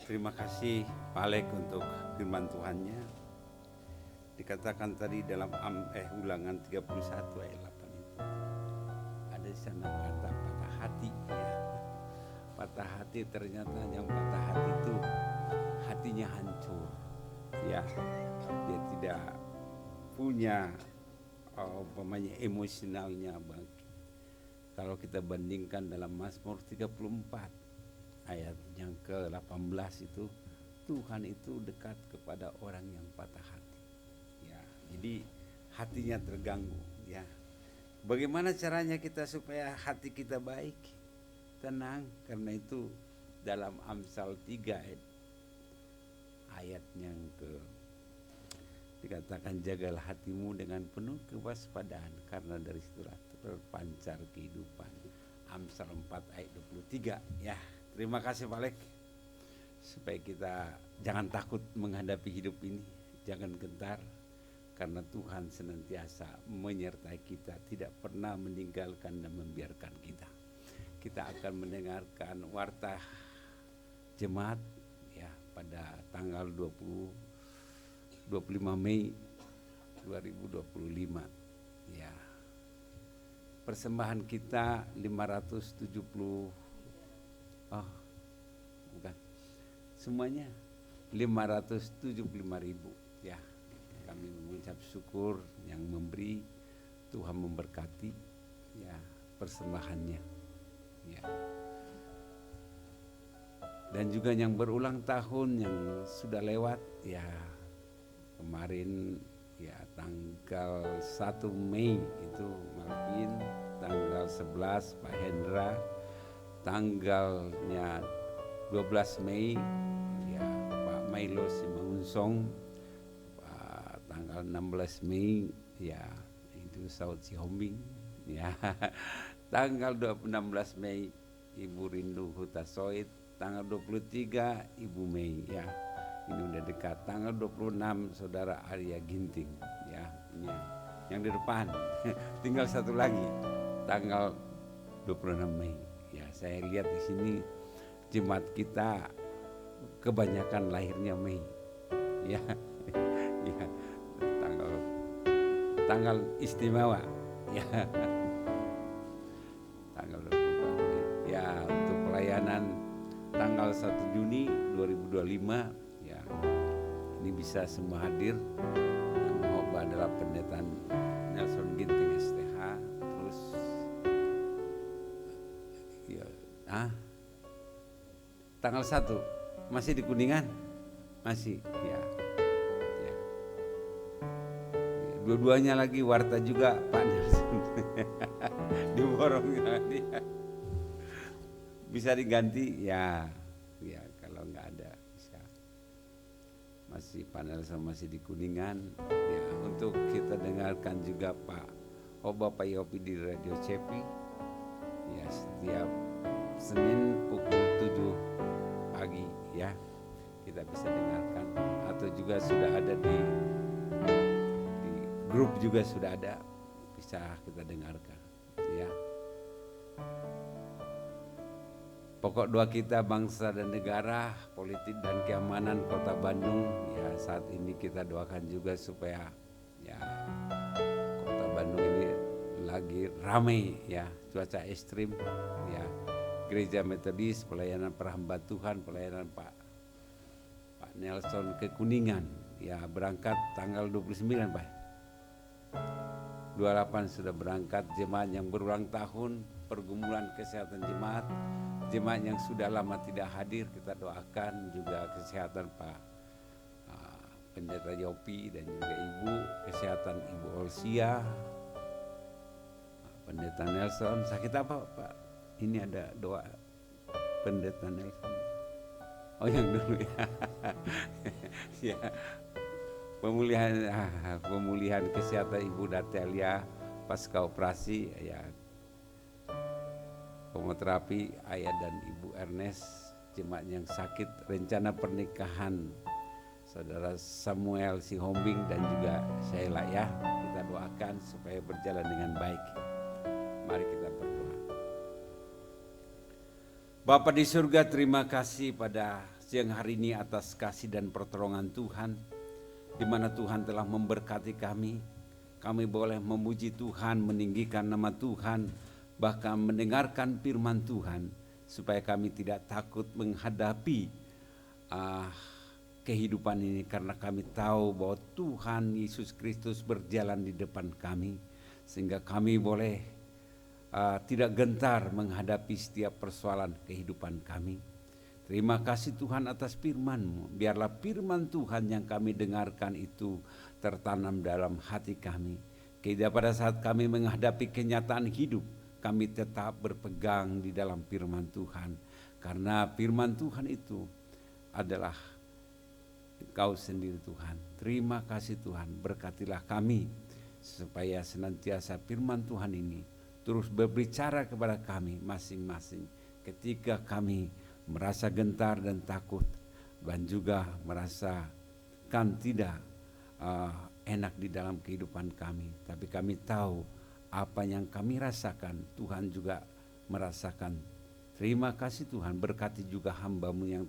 Terima kasih Pak Alek untuk firman Tuhannya. Dikatakan tadi dalam Ulangan 31 ayat 8 itu ada di sana kata patah hati ya. Patah hati, ternyata yang patah hati itu hatinya hancur ya. Dia tidak punya emosionalnya bangkit. Kalau kita bandingkan dalam Mazmur 34 ayat yang ke-18 itu, Tuhan itu dekat kepada orang yang patah hati. Ya, jadi hatinya terganggu. Ya, bagaimana caranya kita supaya hati kita baik, tenang? Karena itu dalam Amsal 3 ayat yang dikatakan jagalah hatimu dengan penuh kewaspadaan, karena dari situlah terpancar kehidupan. Amsal 4 ayat 23 ya. Terima kasih Pak Lek. supaya kita jangan takut menghadapi hidup ini, jangan gentar, karena Tuhan senantiasa menyertai kita, tidak pernah meninggalkan dan membiarkan kita. Kita akan mendengarkan warta jemaat ya pada tanggal 25 Mei 2025 ya. Persembahan kita 570 bukan semuanya 575.000 ya. Kami mengucap syukur yang memberi, Tuhan memberkati ya persembahannya ya. Dan juga yang berulang tahun yang sudah lewat ya, kemarin ya tanggal 1 Mei itu Malvin, tanggal 11 Pak Hendra, tanggalnya 12 Mei ya Pak Milo Simangunsong, tanggal 16 Mei ya itu Saud Sihombing ya, tanggal 16 Mei Ibu Rindu Hutasoid, tanggal 23 Ibu Mei ya, ini udah dekat. Tanggal 26 Saudara Arya Ginting ya, ini yang di depan. Tinggal satu lagi tanggal 26 Mei ya. Saya lihat di sini jemaat kita kebanyakan lahirnya Mei ya. Ya tanggal istimewa ya. Tanggal 24 Mei ya, untuk pelayanan tanggal 1 Juni 2025 ya, ini bisa semua hadir. Yang mengkhotbah adalah Pendeta Nelson Ginting STH. Terus ya, tanggal 1 masih di Kuningan, masih ya. Dua-duanya lagi warta juga Pak Nelson. Diborong dia. Bisa diganti ya, ya kalau nggak ada bisa. Masih Pak Nelson masih di Kuningan ya. Untuk kita dengarkan juga Pak Bapak Yopi di Radio Cepi ya, setiap Senin pukul 7 pagi ya, kita bisa dengarkan. Atau juga sudah ada di grup juga sudah ada, bisa kita dengarkan ya. Pokok doa kita bangsa dan negara, politik dan keamanan Kota Bandung ya, saat ini kita doakan juga supaya ya Kota Bandung ini lagi ramai ya, cuaca ekstrim ya. Gereja Metodis, pelayanan perhamba Tuhan, pelayanan Pak Nelson ke Kuningan ya, berangkat tanggal 29 Pak. 28 sudah berangkat. Jemaat yang berulang tahun, pergumulan kesehatan jemaat yang sudah lama tidak hadir, kita doakan juga kesehatan Pak Pendeta Yopi dan juga Ibu, kesehatan Ibu Olsia, Pendeta Nelson. Sakit apa Pak? Ini ada doa Pendeta Nelson. Oh yang dulu ya. Ya. Pemulihan kesehatan Ibu Datelia pasca operasi ya, kemoterapi ayah dan Ibu Ernest, jemaat yang sakit, rencana pernikahan Saudara Samuel Sihombing dan juga Sheila ya, kita doakan supaya berjalan dengan baik. Mari kita berdoa. Bapa di surga, terima kasih pada siang hari ini atas kasih dan pertolongan Tuhan, di mana Tuhan telah memberkati kami. Kami boleh memuji Tuhan, meninggikan nama Tuhan, bahkan mendengarkan firman Tuhan, supaya kami tidak takut menghadapi kehidupan ini, karena kami tahu bahwa Tuhan Yesus Kristus berjalan di depan kami, sehingga kami boleh tidak gentar menghadapi setiap persoalan kehidupan kami. Terima kasih Tuhan atas firman-Mu. Biarlah firman Tuhan yang kami dengarkan itu tertanam dalam hati kami. Tidak pada saat kami menghadapi kenyataan hidup, kami tetap berpegang di dalam firman Tuhan. Karena firman Tuhan itu adalah Engkau sendiri Tuhan. Terima kasih Tuhan, berkatilah kami supaya senantiasa firman Tuhan ini terus berbicara kepada kami masing-masing ketika kami merasa gentar dan takut, Tuhan juga merasakan tidak enak di dalam kehidupan kami, tapi kami tahu apa yang kami rasakan Tuhan juga merasakan. Terima kasih Tuhan, berkati juga hamba-Mu yang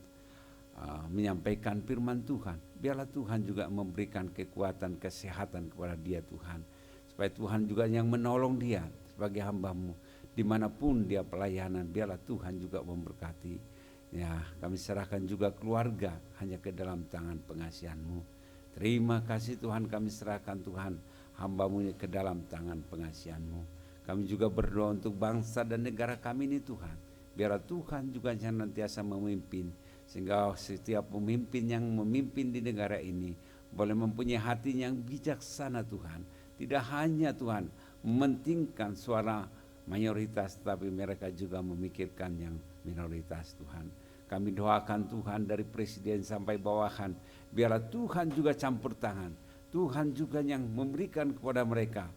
menyampaikan firman Tuhan. Biarlah Tuhan juga memberikan kekuatan, kesehatan kepada dia Tuhan, supaya Tuhan juga yang menolong dia sebagai hamba-Mu dimanapun dia pelayanan. Biarlah Tuhan juga memberkati. Ya, kami serahkan juga keluarga hanya ke dalam tangan pengasihan-Mu. Terima kasih Tuhan, kami serahkan Tuhan hamba-Mu ke dalam tangan pengasihan-Mu. Kami juga berdoa untuk bangsa dan negara kami ini Tuhan. Biarlah Tuhan juga senantiasa memimpin, sehingga setiap pemimpin yang memimpin di negara ini boleh mempunyai hati yang bijaksana Tuhan. Tidak hanya Tuhan mementingkan suara mayoritas, tapi mereka juga memikirkan yang minoritas Tuhan. Kami doakan Tuhan dari presiden sampai bawahan, biarlah Tuhan juga campur tangan. Tuhan juga yang memberikan kepada mereka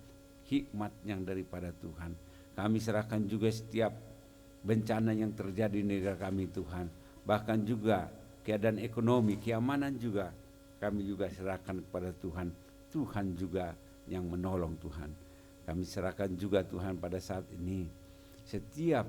hikmat yang daripada Tuhan. Kami serahkan juga setiap bencana yang terjadi di negara kami Tuhan. Bahkan juga keadaan ekonomi, keamanan juga kami juga serahkan kepada Tuhan. Tuhan juga yang menolong Tuhan. Kami serahkan juga Tuhan pada saat ini setiap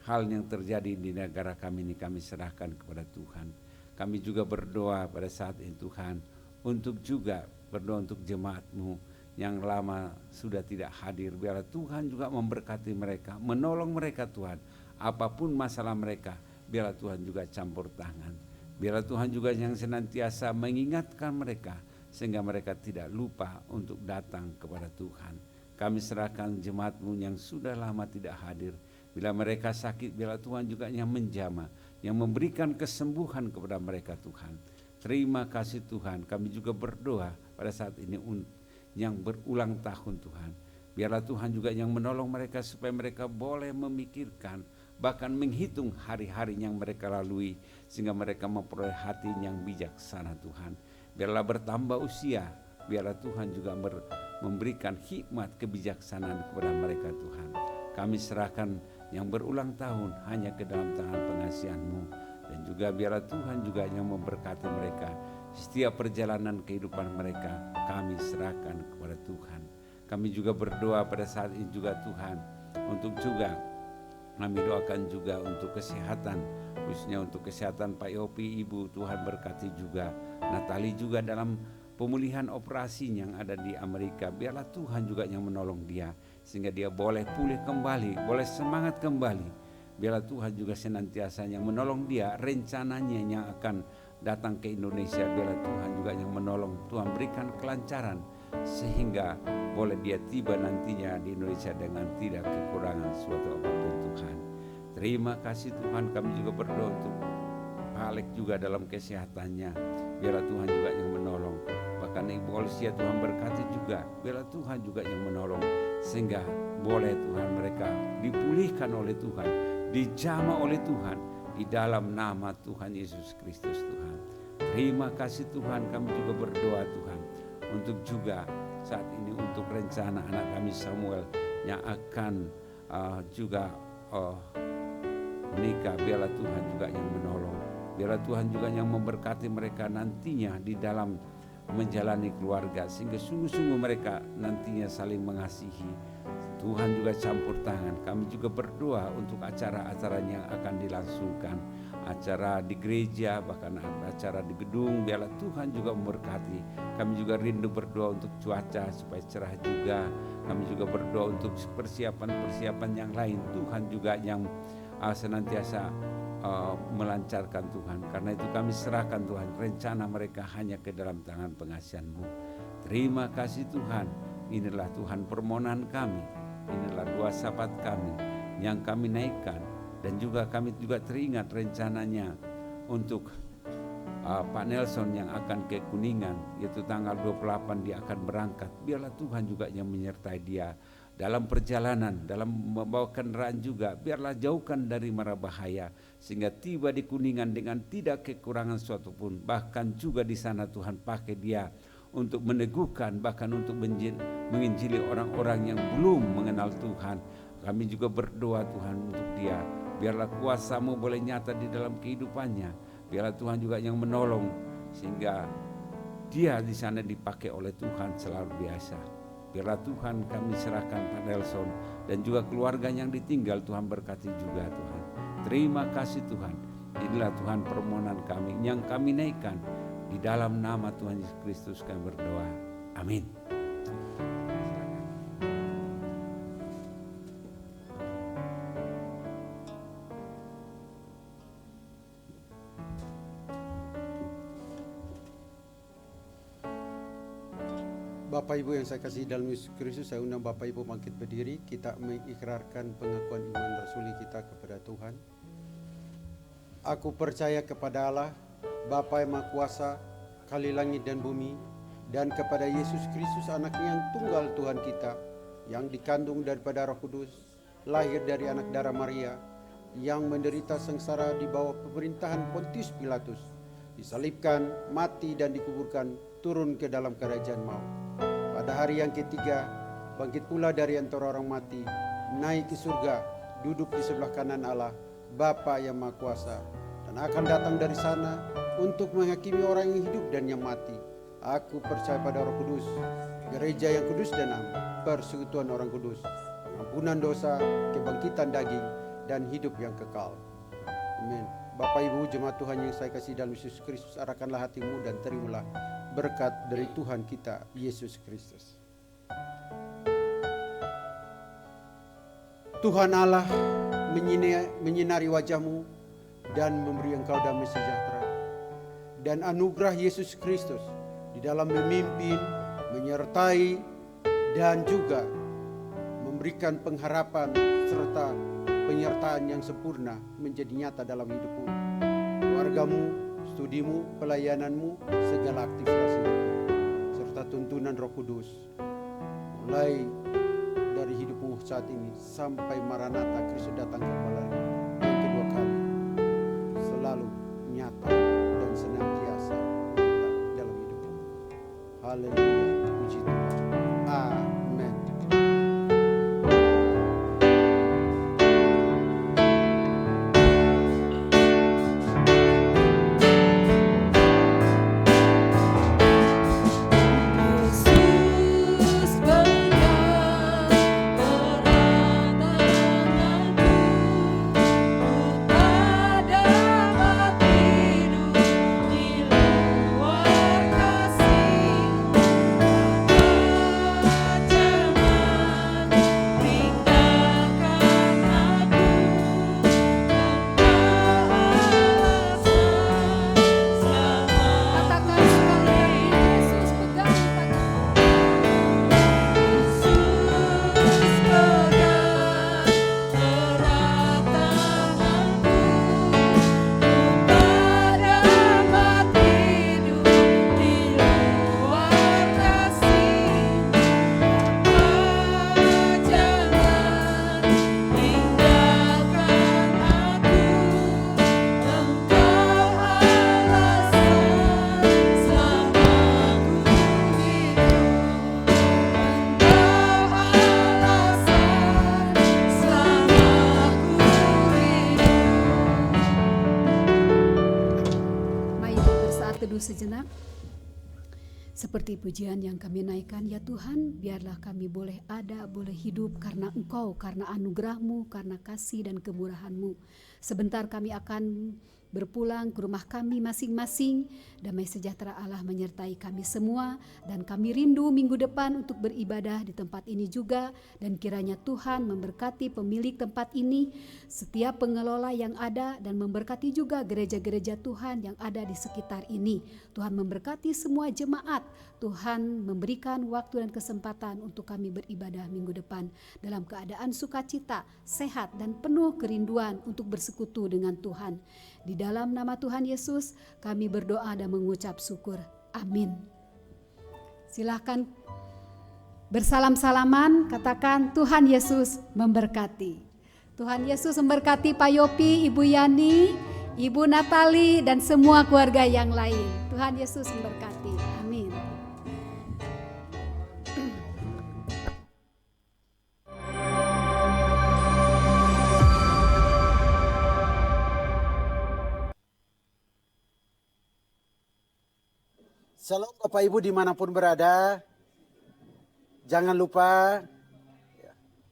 hal yang terjadi di negara kami ini kami serahkan kepada Tuhan. Kami juga berdoa pada saat ini Tuhan, untuk juga berdoa untuk jemaat-Mu yang lama sudah tidak hadir. Biarlah Tuhan juga memberkati mereka, menolong mereka Tuhan. Apapun masalah mereka, biarlah Tuhan juga campur tangan. Biarlah Tuhan juga yang senantiasa mengingatkan mereka, sehingga mereka tidak lupa untuk datang kepada Tuhan. Kami serahkan jemaat-Mu yang sudah lama tidak hadir. Bila mereka sakit, biarlah Tuhan juga yang menjamah, yang memberikan kesembuhan kepada mereka Tuhan. Terima kasih Tuhan. Kami juga berdoa pada saat ini yang berulang tahun Tuhan. Biarlah Tuhan juga yang menolong mereka supaya mereka boleh memikirkan, bahkan menghitung hari-hari yang mereka lalui, sehingga mereka memperoleh hati yang bijaksana Tuhan. Biarlah bertambah usia, biarlah Tuhan juga memberikan hikmat kebijaksanaan kepada mereka Tuhan. Kami serahkan yang berulang tahun hanya ke dalam tangan pengasihan-Mu, dan juga biarlah Tuhan juga yang memberkati mereka. Setiap perjalanan kehidupan mereka kami serahkan kepada Tuhan. Kami juga berdoa pada saat ini juga Tuhan, untuk juga kami doakan juga untuk kesehatan, khususnya untuk kesehatan Pak Yopi, Ibu. Tuhan berkati juga Natali juga dalam pemulihan operasi yang ada di Amerika. Biarlah Tuhan juga yang menolong dia, sehingga dia boleh pulih kembali, boleh semangat kembali. Biarlah Tuhan juga senantiasa yang menolong dia, rencananya yang akan datang ke Indonesia. Biarlah Tuhan juga yang menolong. Tuhan berikan kelancaran, sehingga boleh dia tiba nantinya di Indonesia dengan tidak kekurangan suatu apapun Tuhan. Terima kasih Tuhan. Kami juga berdoa untuk Pak Alek juga dalam kesehatannya. Biarlah Tuhan juga yang menolong. Bahkan Ibu Olsia Tuhan berkati juga. Biarlah Tuhan juga yang menolong, sehingga boleh Tuhan mereka dipulihkan oleh Tuhan, dijamah oleh Tuhan di dalam nama Tuhan Yesus Kristus Tuhan. Terima kasih Tuhan. Kami juga berdoa Tuhan untuk juga saat ini untuk rencana anak kami Samuel yang akan juga menikah. Biarlah Tuhan juga yang menolong. Biarlah Tuhan juga yang memberkati mereka nantinya di dalam menjalani keluarga, sehingga sungguh-sungguh mereka nantinya saling mengasihi. Tuhan juga campur tangan. Kami juga berdoa untuk acara-acara yang akan dilangsungkan, acara di gereja, bahkan acara di gedung. Biarlah Tuhan juga memberkati. Kami juga rindu berdoa untuk cuaca supaya cerah juga. Kami juga berdoa untuk persiapan-persiapan yang lain. Tuhan juga yang senantiasa melancarkan Tuhan. Karena itu kami serahkan Tuhan rencana mereka hanya ke dalam tangan pengasihan-Mu. Terima kasih Tuhan. Inilah Tuhan permohonan kami. Inilah doa syafaat kami yang kami naikkan. Dan juga kami juga teringat rencananya untuk Pak Nelson yang akan ke Kuningan, yaitu tanggal 28 dia akan berangkat. Biarlah Tuhan juga yang menyertai dia dalam perjalanan, dalam membawa kendaraan juga. Biarlah jauhkan dari mara bahaya, sehingga tiba di Kuningan dengan tidak kekurangan suatu pun. Bahkan juga di sana Tuhan pakai dia untuk meneguhkan, bahkan untuk menginjili orang-orang yang belum mengenal Tuhan. Kami juga berdoa Tuhan untuk dia. Biarlah kuasa-Mu boleh nyata di dalam kehidupannya, Biarlah Tuhan juga yang menolong sehingga dia di sana dipakai oleh Tuhan selalu biasa. Biarlah Tuhan kami serahkan Pak Nelson dan juga keluarga yang ditinggal, Tuhan berkati juga Tuhan. Terima kasih Tuhan. Inilah Tuhan permohonan kami yang kami naikkan. Di dalam nama Tuhan Yesus Kristus kami berdoa. Amin. Bapak Ibu yang saya kasih dalam Yesus Kristus, saya undang Bapak Ibu bangkit berdiri. Kita mengikrarkan pengakuan iman rasuli kita kepada Tuhan. Aku percaya kepada Allah, Bapa yang Maha Kuasa, Kali langit dan bumi, dan kepada Yesus Kristus anaknya yang tunggal Tuhan kita, yang dikandung daripada Roh Kudus, lahir dari anak darah Maria, yang menderita sengsara di bawah pemerintahan Pontius Pilatus, disalibkan, mati dan dikuburkan, turun ke dalam kerajaan maut. Pada hari yang ketiga, bangkit pula dari antara orang mati, naik ke surga, duduk di sebelah kanan Allah, Bapa yang Maha Kuasa, dan akan datang dari sana untuk menghakimi orang yang hidup dan yang mati. Aku percaya pada Roh Kudus, gereja yang kudus dan am, persekutuan orang kudus, pengampunan dosa, kebangkitan daging, dan hidup yang kekal. Amin. Bapak Ibu jemaat Tuhan yang saya kasih dalam Yesus Kristus, arahkanlah hatimu dan terimalah berkat dari Tuhan kita Yesus Kristus. Tuhan Allah menyinari wajahmu dan memberi engkau damai sejahtera, dan anugerah Yesus Kristus di dalam memimpin, menyertai, dan juga memberikan pengharapan serta penyertaan yang sempurna menjadi nyata dalam hidupmu, keluargamu, studimu, pelayananmu, segala aktivitas hidupmu, serta tuntunan Roh Kudus, mulai dari hidupmu saat ini sampai Maranatha Kristus datang kembali yang kedua kali, selalu nyata dan senantiasa nyata dalam hidupmu. Haleluya, puji Tuhan. Amin. Sejenak, seperti pujian yang kami naikkan, ya Tuhan, biarlah kami boleh ada, boleh hidup karena Engkau, karena anugerah-Mu, karena kasih dan kemurahan-Mu. Sebentar kami akan berpulang ke rumah kami masing-masing. Damai sejahtera Allah menyertai kami semua, dan kami rindu minggu depan untuk beribadah di tempat ini juga. Dan kiranya Tuhan memberkati pemilik tempat ini, setiap pengelola yang ada, dan memberkati juga gereja-gereja Tuhan yang ada di sekitar ini. Tuhan memberkati semua jemaat. Tuhan memberikan waktu dan kesempatan untuk kami beribadah minggu depan dalam keadaan sukacita, sehat, dan penuh kerinduan untuk bersekutu dengan Tuhan. Di dalam nama Tuhan Yesus kami berdoa dan mengucap syukur. Amin. Silahkan bersalam-salaman, katakan Tuhan Yesus memberkati. Tuhan Yesus memberkati Pak Yopi, Ibu Yani, Ibu Natali, dan semua keluarga yang lain. Tuhan Yesus memberkati. Amin. Shalom Bapak Ibu dimanapun berada. Jangan lupa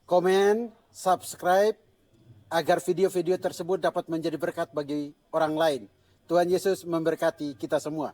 komen, subscribe, agar video-video tersebut dapat menjadi berkat bagi orang lain. Tuhan Yesus memberkati kita semua.